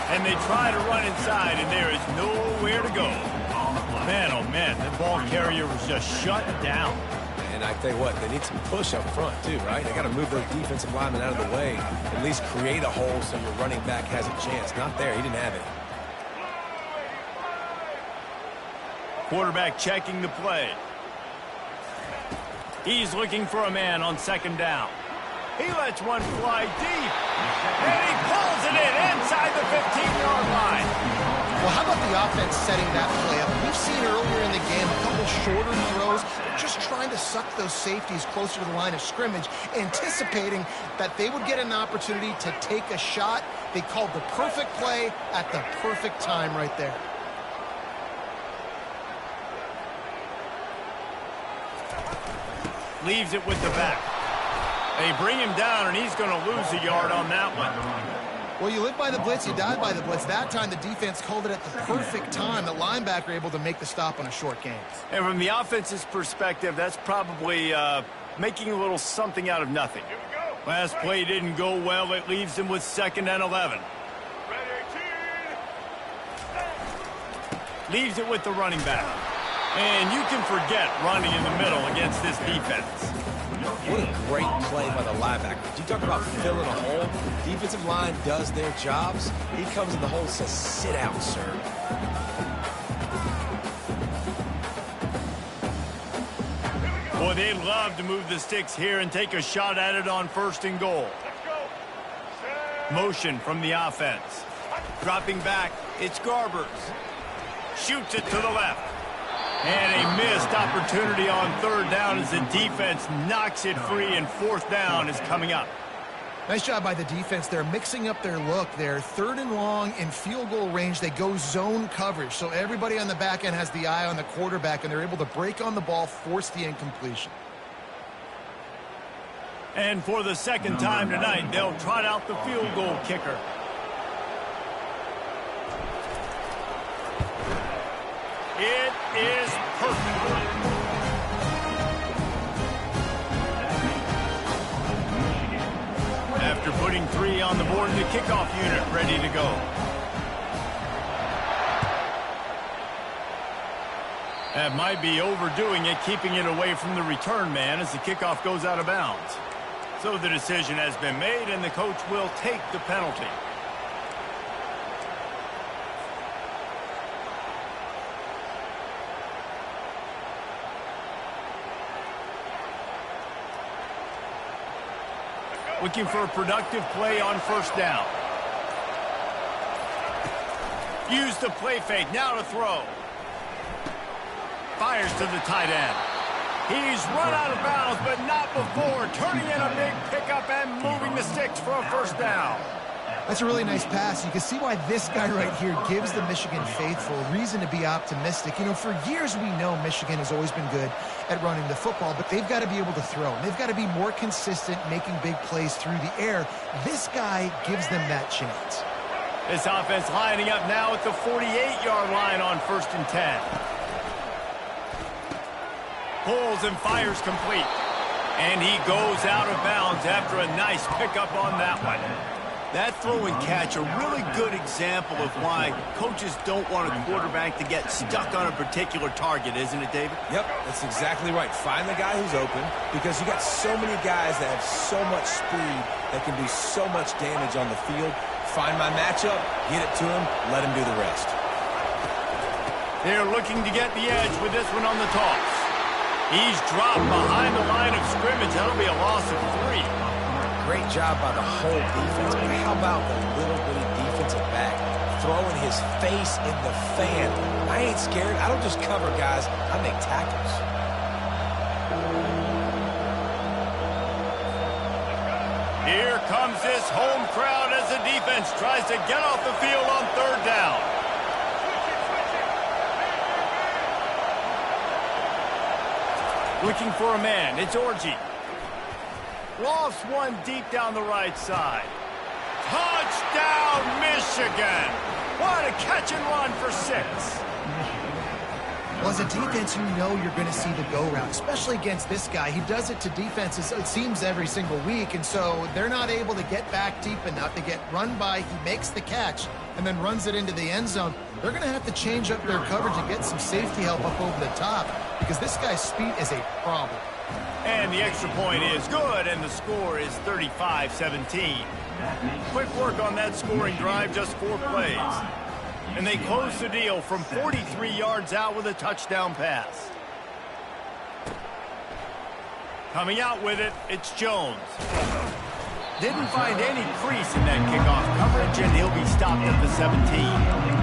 And they try to run inside, and there is nowhere to go. Man, oh man, the ball carrier was just shut down. And I tell you what, they need some push up front too, right? They got to move those defensive linemen out of the way, at least create a hole so your running back has a chance. Not there, he didn't have it. Quarterback checking the play. He's looking for a man on 2nd down. He lets one fly deep, and he pulls it in inside the 15-yard line. Well, how about the offense setting that play up? We've seen earlier in the game a couple shorter throws, just trying to suck those safeties closer to the line of scrimmage, anticipating that they would get an opportunity to take a shot. They called the perfect play at the perfect time right there. Leaves it with the back. They bring him down, and he's going to lose a yard on that one. Well, you live by the blitz, you die by the blitz. That time, the defense called it at the perfect time. The linebacker able to make the stop on a short gain. And from the offense's perspective, that's probably making a little something out of nothing. Last play didn't go well. It leaves him with 2nd and 11. Leaves it with the running back. And you can forget running in the middle against this defense. What a great play by the linebacker. You talk about filling a hole. Defensive line does their jobs. He comes in the hole and says, sit out, sir. Boy, they'd love to move the sticks here and take a shot at it on 1st and goal. Motion from the offense. Dropping back, it's Garbers. Shoots it to the left. And a missed opportunity on third down as the defense knocks it free, and fourth down is coming up. Nice job by the defense. They're mixing up their look. They're third and long in field goal range. They go zone coverage, so everybody on the back end has the eye on the quarterback, and they're able to break on the ball, force the incompletion. And for the second time tonight, they'll trot out the field goal kicker. It is perfect. After putting 3 on the board, the kickoff unit ready to go. That might be overdoing it, keeping it away from the return man as the kickoff goes out of bounds. So the decision has been made, and the coach will take the penalty. Looking for a productive play on first down. Use the play fake, now to throw. Fires to the tight end. He's run out of bounds, but not before turning in a big pickup and moving the sticks for a first down. That's a really nice pass. You can see why this guy right here gives the Michigan faithful reason to be optimistic. You know, for years we know Michigan has always been good at running the football, but they've got to be able to throw. And they've got to be more consistent making big plays through the air. This guy gives them that chance. This offense lining up now at the 48-yard line on 1st and 10. Pulls and fires complete. And he goes out of bounds after a nice pickup on that one. That throw and catch, a really good example of why coaches don't want a quarterback to get stuck on a particular target, isn't it, David? Yep, that's exactly right. Find the guy who's open, because you got so many guys that have so much speed that can do so much damage on the field. Find my matchup, get it to him, let him do the rest. They're looking to get the edge with this one on the toss. He's dropped behind the line of scrimmage. That'll be a loss of 3. Great job by the whole defense, but how about the little bitty defensive back throwing his face in the fan? I ain't scared. I don't just cover guys. I make tackles. Here comes this home crowd as the defense tries to get off the field on third down. Looking for a man. It's Orji. Lost one deep down the right side. Touchdown, Michigan! What a catch and run for 6. Well, as a defense, you know you're going to see the go route, especially against this guy. He does it to defenses, it seems, every single week, and so they're not able to get back deep enough. They get run by, he makes the catch, and then runs it into the end zone. They're going to have to change up their coverage and get some safety help up over the top, because this guy's speed is a problem. And the extra point is good, and the score is 35-17. Quick work on that scoring drive, just 4 plays. And they close the deal from 43 yards out with a touchdown pass. Coming out with it, it's Jones. Didn't find any crease in that kickoff coverage, and he'll be stopped at the 17.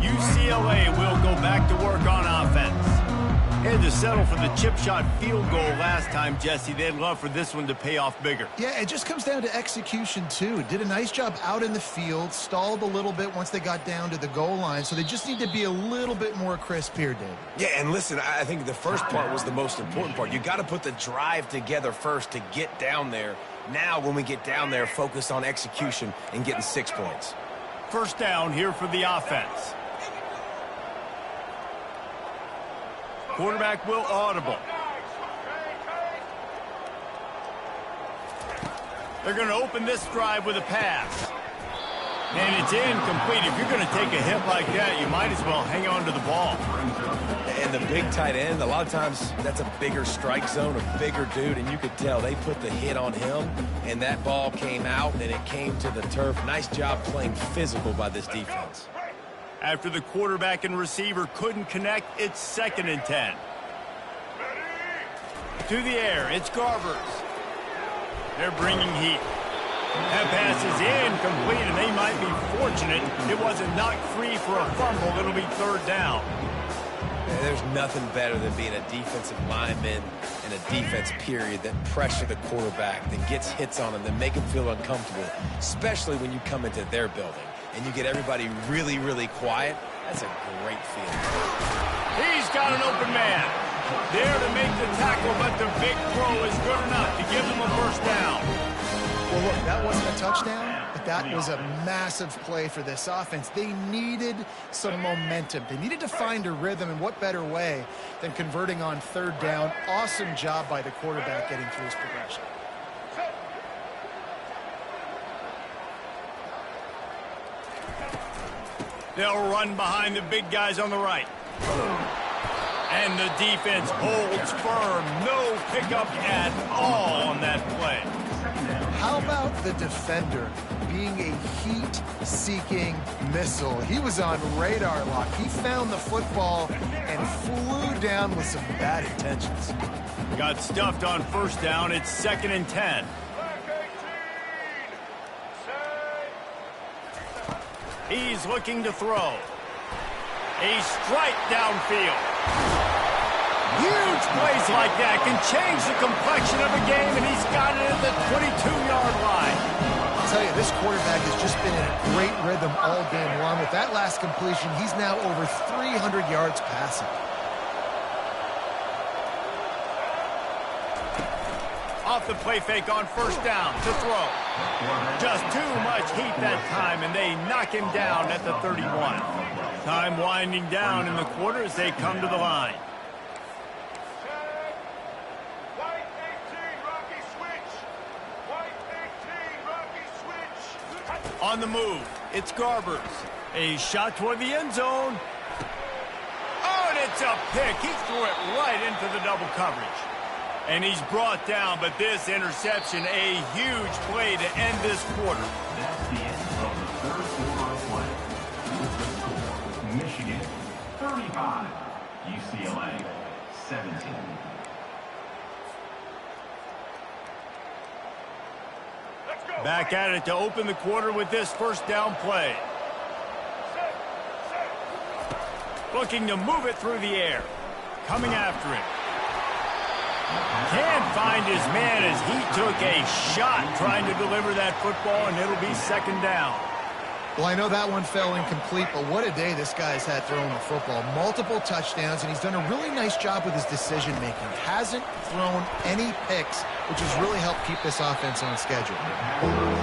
UCLA will go back to work on offense. Had to settle for the chip shot field goal last time, Jesse. They'd love for this one to pay off bigger. Yeah, it just comes down to execution, too. Did a nice job out in the field, stalled a little bit once they got down to the goal line, so they just need to be a little bit more crisp here, David. Yeah, and listen, I think the first part was the most important part. You got to put the drive together first to get down there. Now, when we get down there, focus on execution and getting 6 points. First down here for the offense. Quarterback will audible. They're going to open this drive with a pass. And it's incomplete. If you're going to take a hit like that, you might as well hang on to the ball. And the big tight end, a lot of times that's a bigger strike zone, a bigger dude, and you could tell they put the hit on him, and that ball came out, and it came to the turf. Nice job playing physical by this defense. After the quarterback and receiver couldn't connect, it's 2nd and 10. To the air, it's Garbers. They're bringing heat. That pass is incomplete, and they might be fortunate it wasn't knocked free for a fumble. It'll be 3rd down. And there's nothing better than being a defensive lineman in a defense period that pressure the quarterback, that gets hits on him, that make him feel uncomfortable, especially when you come into their building and you get everybody really, really quiet. That's a great feeling. He's got an open man. There to make the tackle, but the big throw is good enough to give them a 1st down. Well, look, that wasn't a touchdown, but that was a massive play for this offense. They needed some momentum. They needed to find a rhythm, and what better way than converting on 3rd down. Awesome job by the quarterback getting through his progression. They'll run behind the big guys on the right. And the defense holds firm. No pickup at all on that play. How about the defender being a heat-seeking missile? He was on radar lock. He found the football and flew down with some bad intentions. Got stuffed on 1st down. It's 2nd and 10. He's looking to throw. A strike downfield. Huge plays like that can change the complexion of a game, and he's got it at the 22-yard line. I'll tell you, this quarterback has just been in a great rhythm all game long. With that last completion, he's now over 300 yards passing. Off the play fake on 1st down to throw. Just too much heat that time, and they knock him down at the 31. Time winding down in the quarter as they come to the line. On the move, it's Garbers. A shot toward the end zone. Oh, and it's a pick. He threw it right into the double coverage. And he's brought down, but this interception, a huge play to end this quarter. That's the end of the 3rd quarter of play. Michigan 35, UCLA 17. Back at it to open the quarter with this 1st down play. Looking to move it through the air. Coming after it. Can't find his man as he took a shot trying to deliver that football, and it'll be 2nd down. Well, I know that one fell incomplete, but what a day this guy's had throwing the football. Multiple touchdowns, and he's done a really nice job with his decision-making. Hasn't thrown any picks, which has really helped keep this offense on schedule.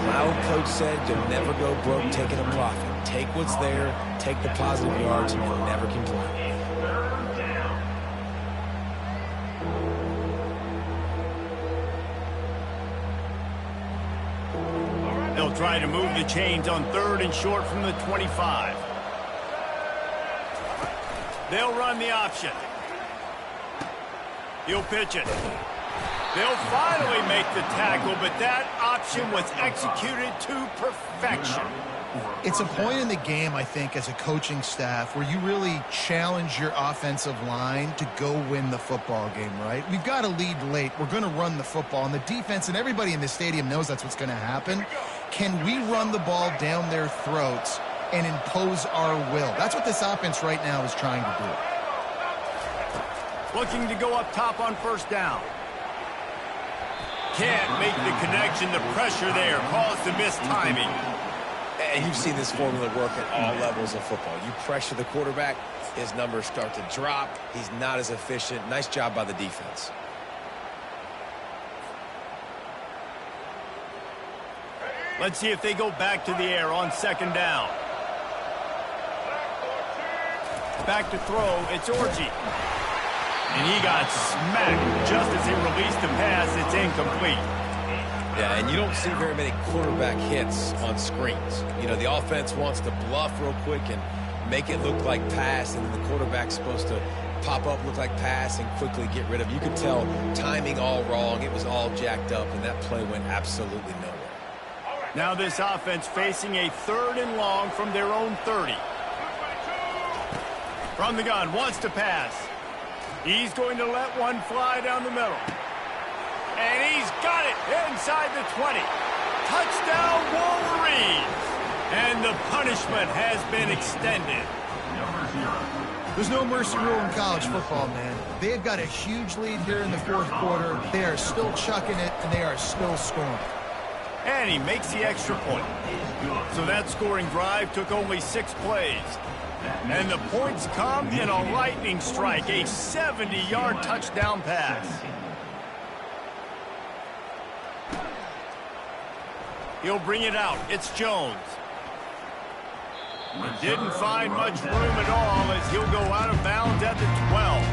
My old coach said you'll never go broke taking a profit. Take what's there, take the positive yards, and never complain. They'll try to move the chains on 3rd and short from the 25. They'll run the option. He'll pitch it. They'll finally make the tackle, but that option was executed to perfection. It's a point in the game, I think, as a coaching staff where you really challenge your offensive line to go win the football game, right? We've got to lead late. We're going to run the football, and the defense and everybody in the stadium knows that's what's going to happen. Can we run the ball down their throats and impose our will? That's what this offense right now is trying to do. Looking to go up top on 1st down. Can't make the connection. The pressure there caused the mistiming. And you've seen this formula work at all levels of football. You pressure the quarterback, his numbers start to drop. He's not as efficient. Nice job by the defense. Let's see if they go back to the air on 2nd down. Back to throw, it's Orji. And he got smacked just as he released the pass. It's incomplete. Yeah, and you don't see very many quarterback hits on screens. You know, the offense wants to bluff real quick and make it look like pass, and then the quarterback's supposed to pop up, look like pass, and quickly get rid of it. You could tell timing all wrong. It was all jacked up, and that play went absolutely nowhere. Now this offense facing a 3rd and long from their own 30. From the gun, wants to pass. He's going to let one fly down the middle. And he's got it inside the 20. Touchdown, Wolverines! And the punishment has been extended. There's no mercy rule in college football, man. They've got a huge lead here in the fourth quarter. They are still chucking it, and they are still scoring. And he makes the extra point. So that scoring drive took only 6 plays. And the points come in a lightning strike, a 70-yard touchdown pass. He'll bring it out. It's Jones. Didn't find much room at all as he'll go out of bounds at the 12.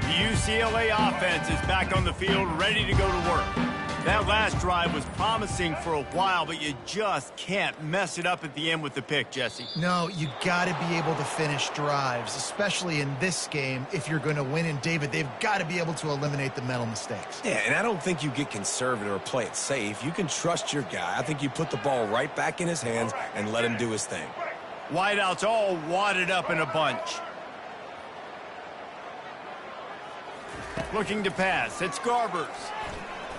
The UCLA offense is back on the field, ready to go to work. That last drive was promising for a while, but you just can't mess it up at the end with the pick, Jesse. No, you got to be able to finish drives, especially in this game. If you're going to win, and David, they've got to be able to eliminate the mental mistakes. Yeah, and I don't think you get conservative or play it safe. You can trust your guy. I think you put the ball right back in his hands and let him do his thing. Wideouts all wadded up in a bunch. Looking to pass. It's Garbers.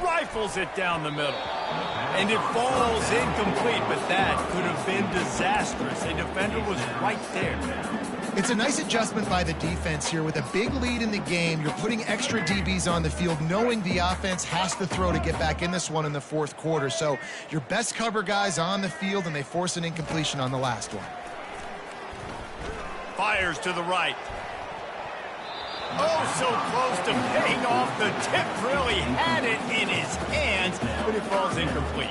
Rifles it down the middle. And it falls incomplete, but that could have been disastrous. A defender was right there. It's a nice adjustment by the defense here. With a big lead in the game, you're putting extra DBs on the field, knowing the offense has to throw to get back in this one in the fourth quarter. So your best cover guys on the field, and they force an incompletion on the last one. Fires to the right. Oh, so close to paying off. The tip really had it in his hands, but it falls incomplete.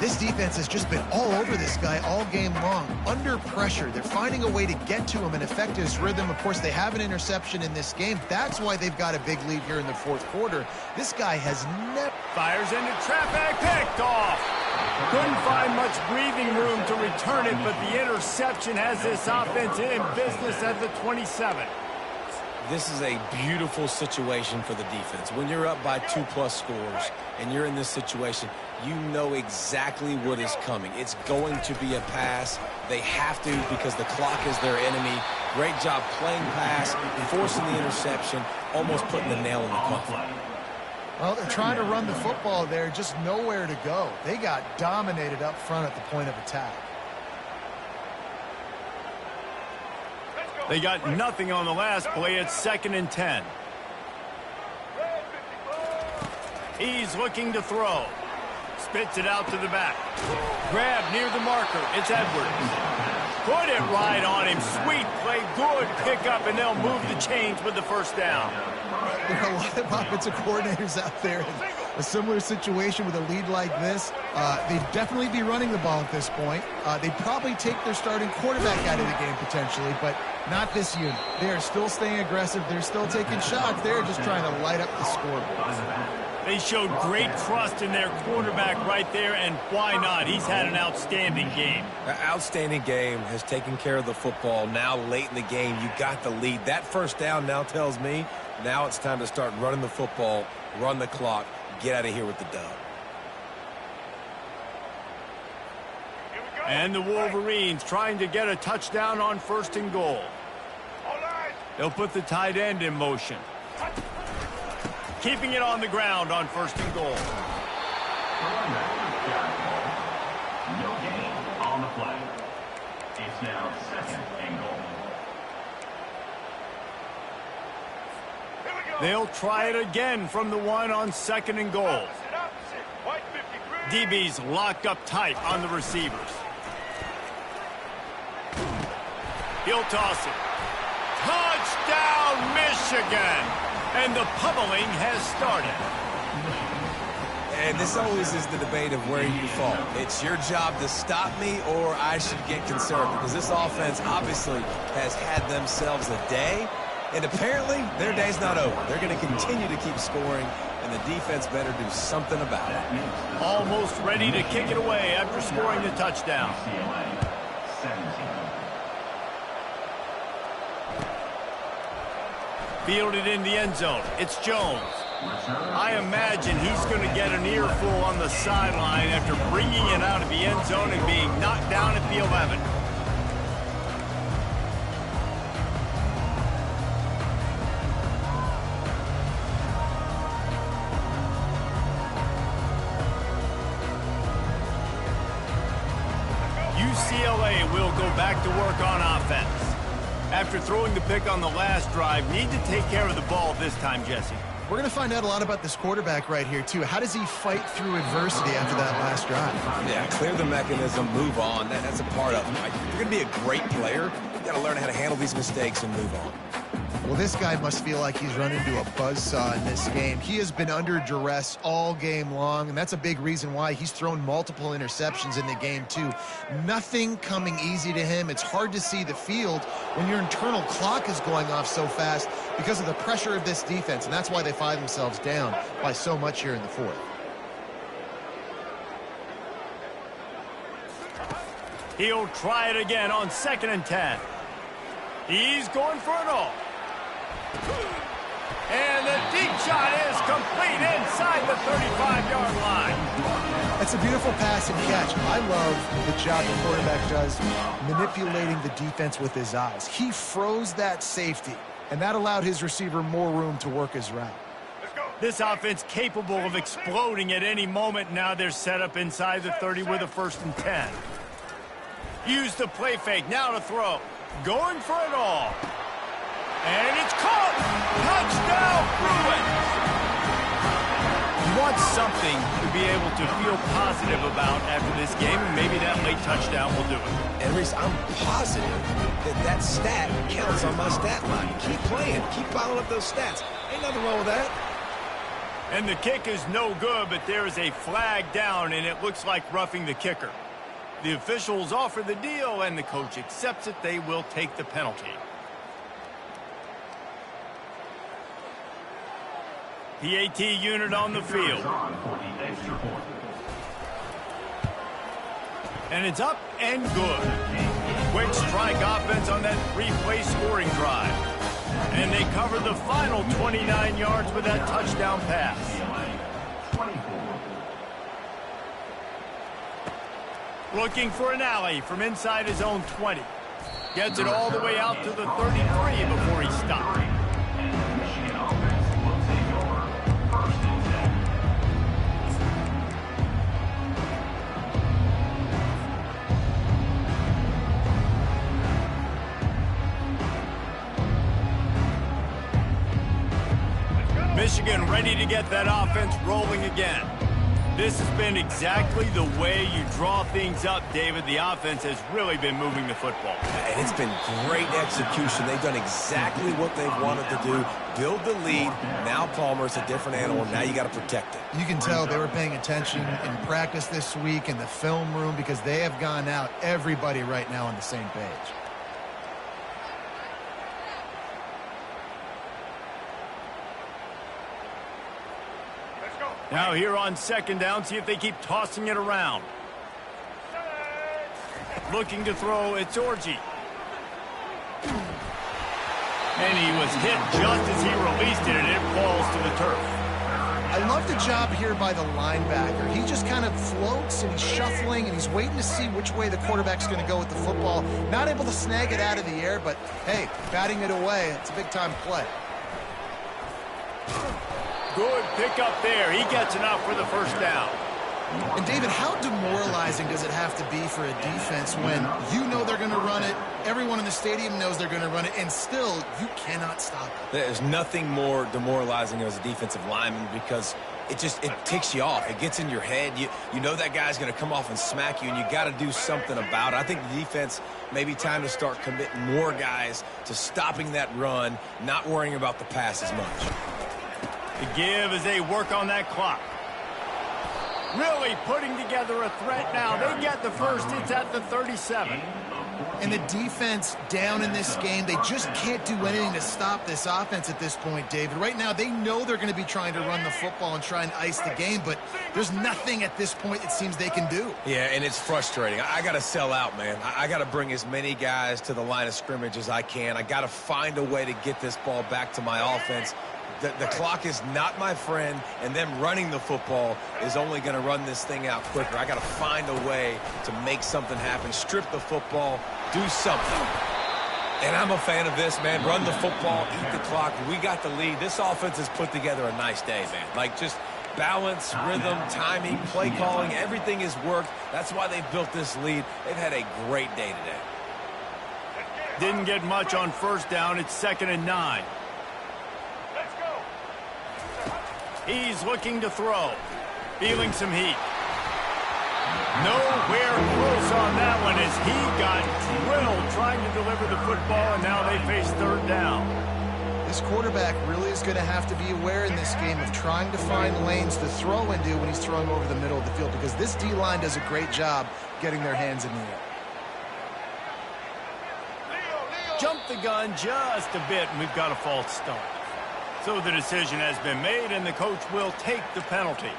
This defense has just been all over this guy all game long. Under pressure, they're finding a way to get to him and affect his rhythm. Of course, they have an interception in this game. That's why they've got a big lead here in the fourth quarter. This guy has never... Fires into traffic, picked off. Couldn't find much breathing room to return it, but the interception has this offense in business at the 27. This is a beautiful situation for the defense. When you're up by 2+ scores and you're in this situation, you know exactly what is coming. It's going to be a pass. They have to because the clock is their enemy. Great job playing pass, forcing the interception, almost putting the nail in the coffin. Well, they're trying to run the football there, just nowhere to go. They got dominated up front at the point of attack. They got nothing on the last play. It's 2nd and 10. He's looking to throw. Spits it out to the back. Grab near the marker. It's Edwards. Put it right on him. Sweet play. Good pickup, and they'll move the chains with the first down. There are a lot of offensive coordinators out there in a similar situation with a lead like this. They'd definitely be running the ball at this point. They'd probably take their starting quarterback out of the game potentially, but not this unit. They are still staying aggressive. They're still taking shots. They're just trying to light up the scoreboard. They showed great trust in their quarterback right there, and why not? He's had an outstanding game. An outstanding game, has taken care of the football. Now late in the game, you got the lead. That first down now tells me now it's time to start running the football, run the clock, get out of here with the dub. And the Wolverines trying to get a touchdown on 1st and goal. They'll put the tight end in motion. Keeping it on the ground on 1st and goal. No gain on the play. It's now 2nd and goal. They'll try it again from the one on 2nd and goal. DB's locked up tight on the receivers. He'll toss it. Touchdown, Michigan! And the pummeling has started. And this always is the debate of where you fall. It's your job to stop me or I should get conservative, because this offense obviously has had themselves a day, and apparently their day's not over. They're going to continue to keep scoring, and and the defense better do something about it. Almost ready to kick it away after scoring the touchdown. UCLA 17. Fielded in the end zone. It's Jones. I imagine he's going to get an earful on the sideline after bringing it out of the end zone and being knocked down at the 11. UCLA will go back to work on offense. After throwing the pick on the last drive, need to take care of the ball this time, Jesse. We're going to find out a lot about this quarterback right here, too. How does he fight through adversity after that last drive? Yeah, clear the mechanism, move on. That's a part of it. Right? If you're going to be a great player, you've got to learn how to handle these mistakes and move on. Well, this guy must feel like he's run into a buzzsaw in this game. He has been under duress all game long, and that's a big reason why he's thrown multiple interceptions in the game, too. Nothing coming easy to him. It's hard to see the field when your internal clock is going off so fast because of the pressure of this defense, and that's why they find themselves down by so much here in the fourth. He'll try it again on 2nd and 10. He's going for it all. And the deep shot is complete inside the 35-yard line. That's a beautiful pass and catch. I love the job the quarterback does manipulating the defense with his eyes. He froze that safety, and that allowed his receiver more room to work his route. This offense capable of exploding at any moment. Now they're set up inside the 30 with a 1st and 10. Use the play fake. Now to throw. Going for it all. And it's caught! Touchdown, Bruins! You want something to be able to feel positive about after this game, and maybe that late touchdown will do it. And Reese, I'm positive that stat counts on my stat line. Keep playing. Keep piling up those stats. Ain't nothing wrong with that. And the kick is no good, but there is a flag down, and it looks like roughing the kicker. The officials offer the deal, and the coach accepts it. They will take the penalty. PAT unit on the field. And it's up and good. Quick strike offense on that 3-play scoring drive. And they cover the final 29 yards with that touchdown pass. Looking for an alley from inside his own 20. Gets it all the way out to the 33 before he stopped. Michigan ready to get that offense rolling again. This has been exactly the way you draw things up, David. The offense has really been moving the football. And it's been great execution. They've done exactly what they've wanted to do. Build the lead. Now Palmer's a different animal. Now you got to protect it. You can tell they were paying attention in practice this week in the film room because they have gone out, everybody right now on the same page. Now here on 2nd down, see if they keep tossing it around. Looking to throw, it's Orji. And he was hit just as he released it, and it falls to the turf. I love the job here by the linebacker. He just kind of floats, and he's shuffling, and he's waiting to see which way the quarterback's going to go with the football. Not able to snag it out of the air, but, hey, batting it away, it's a big-time play. Good pick up there. He gets enough for the 1st down. And, David, how demoralizing does it have to be for a defense when you know they're going to run it, everyone in the stadium knows they're going to run it, and still you cannot stop it? There's nothing more demoralizing as a defensive lineman because it ticks you off. It gets in your head. You know that guy's going to come off and smack you, and you got to do something about it. I think the defense may be time to start committing more guys to stopping that run, not worrying about the pass as much. The give as they work on that clock. Really putting together a threat now. They get the first. It's at the 37. And the defense down in this game, they just can't do anything to stop this offense at this point, David. Right now, they know they're going to be trying to run the football and try and ice the game, but there's nothing at this point it seems they can do. Yeah, and it's frustrating. I got to sell out, man. I got to bring as many guys to the line of scrimmage as I can. I got to find a way to get this ball back to my offense. The clock is not my friend, and them running the football is only going to run this thing out quicker. I got to find a way to make something happen, strip the football, do something. And I'm a fan of this, man. Run the football, eat the clock. We got the lead. This offense has put together a nice day, man. Like, just balance, rhythm, timing, play calling, everything has worked. That's why they've built this lead. They've had a great day today. Didn't get much on first down. It's 2nd and 9. He's looking to throw. Feeling some heat. Nowhere close on that one as he got drilled trying to deliver the football, and now they face 3rd down. This quarterback really is going to have to be aware in this game of trying to find lanes to throw into when he's throwing over the middle of the field, because this D-line does a great job getting their hands in the air. Jump the gun just a bit, and we've got a false start. So the decision has been made, and the coach will take the penalty.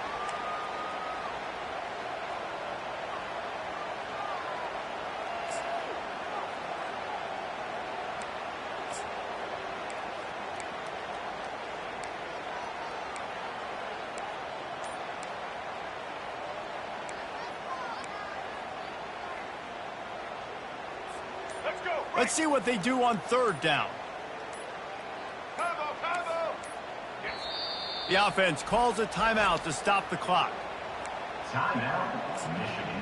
Let's see what they do on 3rd down. The offense calls a timeout to stop the clock. Timeout, Michigan.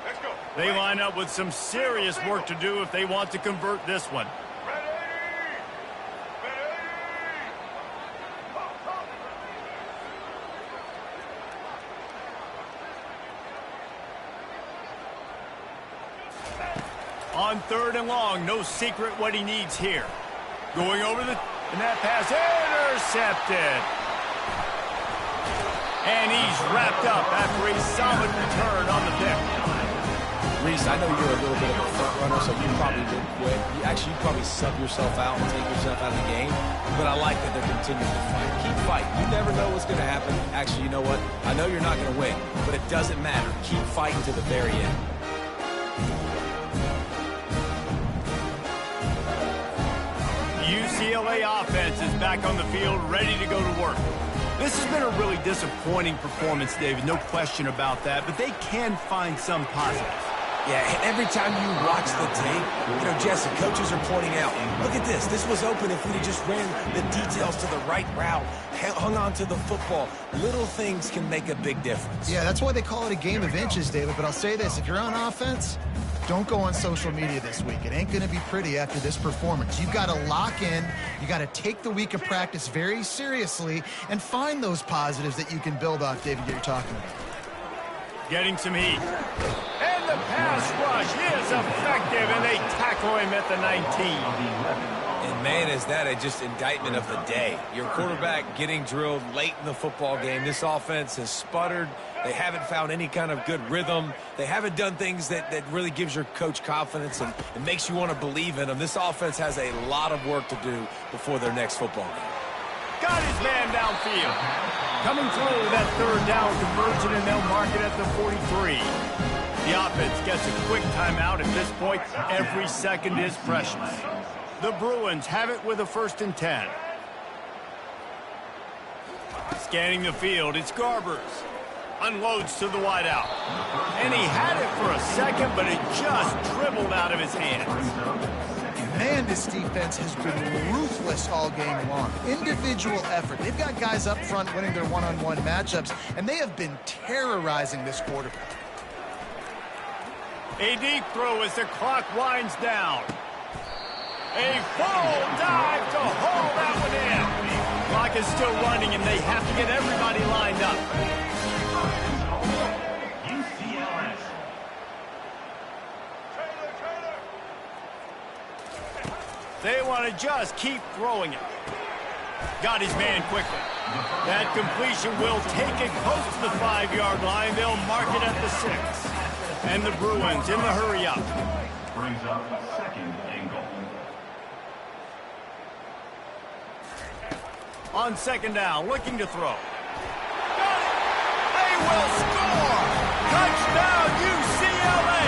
Let's go. They line up with some serious work to do if they want to convert this one. On 3rd and long, no secret what he needs here. Going over and that pass intercepted. And he's wrapped up after a solid return on the pick. Reese, I know you're a little bit of a front runner, so you probably would quit. You'd probably sub yourself out and take yourself out of the game. But I like that they're continuing to fight. Keep fighting. You never know what's going to happen. Actually, you know what? I know you're not going to win, but it doesn't matter. Keep fighting to the very end. UCLA offense is back on the field, ready to go to work. This has been a really disappointing performance, David, no question about that, but they can find some positives. Yeah, and every time you watch the tape, Jesse, coaches are pointing out, look at this. This was open if we'd have just ran the details to the right route, hung on to the football. Little things can make a big difference. Yeah, that's why they call it a game of inches, David. But I'll say this, if you're on offense, don't go on social media this week. It ain't going to be pretty after this performance. You've got to lock in. You got to take the week of practice very seriously and find those positives that you can build off, David, that you're talking about. Getting some heat. And the pass rush is effective, and they tackle him at the 19. And, man, is that just indictment of the day. Your quarterback getting drilled late in the football game. This offense has sputtered. They haven't found any kind of good rhythm. They haven't done things that really gives your coach confidence and makes you want to believe in them. This offense has a lot of work to do before their next football game. Got his man downfield. Coming through that 3rd down conversion, and they'll mark it at the 43. The offense gets a quick timeout at this point. Every second is precious. The Bruins have it with a 1st and 10. Scanning the field, it's Garbers. Unloads to the wideout. And he had it for a second, but it just dribbled out of his hands. Man, this defense has been ruthless all game long. Individual effort. They've got guys up front winning their one-on-one matchups, and they have been terrorizing this quarterback. A deep throw as the clock winds down. A full dive to haul that one in. Clock is still running, and they have to get everybody lined up. UCLA. They want to just keep throwing it. Got his man quickly. That completion will take it close to the 5-yard line. They'll mark it at the 6. And the Bruins in the hurry-up. Brings up second and goal. On second down, looking to throw. Got it! They will score! Touchdown, UCLA!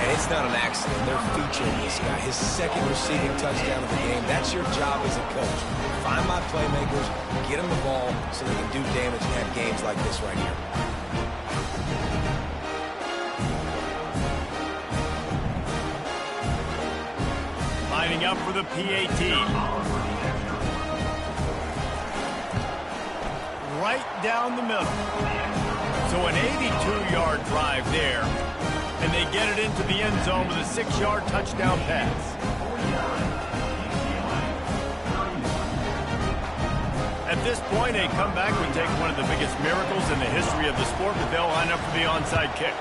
And it's not an accident. They're featuring this guy. His second receiving touchdown of the game. That's your job as a coach. Find my playmakers, get them the ball so they can do damage and have games like this right here. Lining up for the PAT. Right down the middle. So an 82-yard drive there. And they get it into the end zone with a 6-yard touchdown pass. At this point, a comeback would take one of the biggest miracles in the history of the sport, but they'll line up for the onside kick.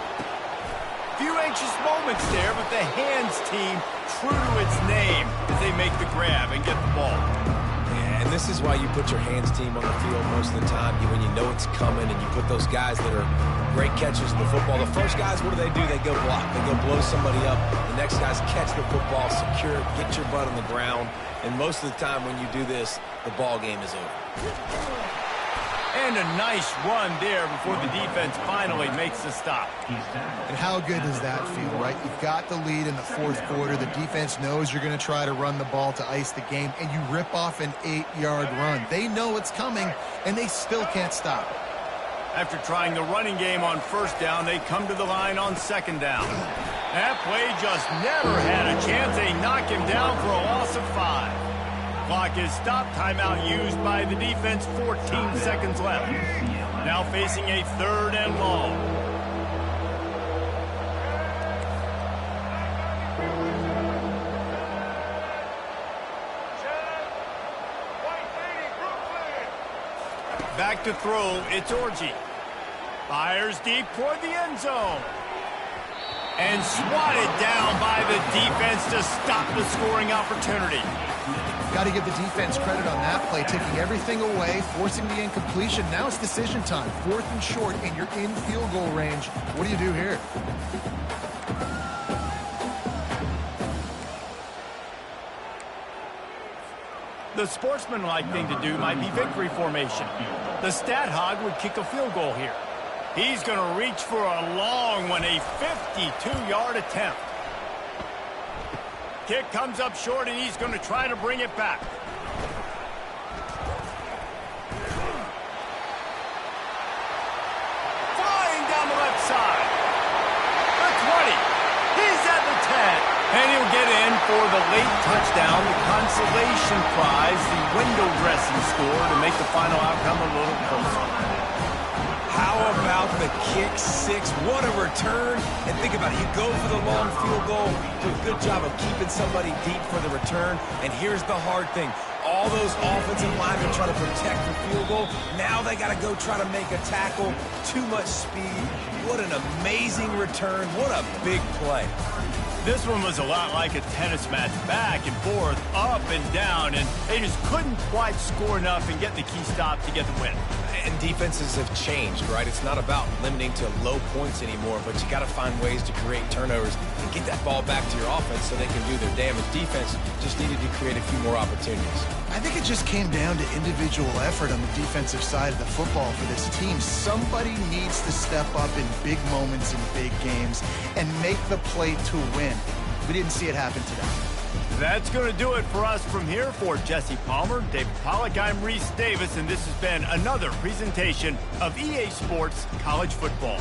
Few anxious moments there, but the hands team true to its name as they make the grab and get the ball. And this is why you put your hands team on the field most of the time, when you know it's coming, and you put those guys that are great catchers in the football. The first guys, what do? They go block. They go blow somebody up. The next guys catch the football, secure it, get your butt on the ground. And most of the time when you do this, the ball game is over. And a nice run there before the defense finally makes the stop. And how good does that feel, right? You've got the lead in the fourth quarter. The defense knows you're going to try to run the ball to ice the game, and you rip off an 8-yard run. They know it's coming, and they still can't stop it. After trying the running game on first down, they come to the line on second down. That play just never had a chance. They knock him down for a loss of 5. Clock is stopped. Timeout used by the defense. 14 seconds left. Now facing a 3rd and long. Back to throw. It's Orji. Fires deep toward the end zone. And swatted down by the defense to stop the scoring opportunity. Got to give the defense credit on that play, taking everything away, forcing the incompletion. Now it's decision time. 4th and short, and you're in field goal range. What do you do here? The sportsmanlike thing to do might be victory formation. The stat hog would kick a field goal here. He's going to reach for a long one, a 52-yard attempt. Kick comes up short, and he's going to try to bring it back. Flying down the left side. The 20. He's at the 10. And he'll get in for the late touchdown, the consolation prize, the window dressing score to make the final outcome a little closer. How about the kick 6? What a return. And think about it. You go for the long field goal, do a good job of keeping somebody deep for the return. And here's the hard thing. All those offensive linemen trying to protect the field goal. Now they got to go try to make a tackle. Too much speed. What an amazing return. What a big play. This one was a lot like a tennis match, back and forth, up and down, and they just couldn't quite score enough and get the key stop to get the win. And defenses have changed, right? It's not about limiting to low points anymore, but you got to find ways to create turnovers and get that ball back to your offense so they can do their damage. Defense just needed to create a few more opportunities. I think it just came down to individual effort on the defensive side of the football for this team. Somebody needs to step up in big moments in big games and make the play to win. We didn't see it happen today. That's going to do it for us from here. For Jesse Palmer, David Pollack, I'm Reese Davis, and this has been another presentation of EA Sports College Football.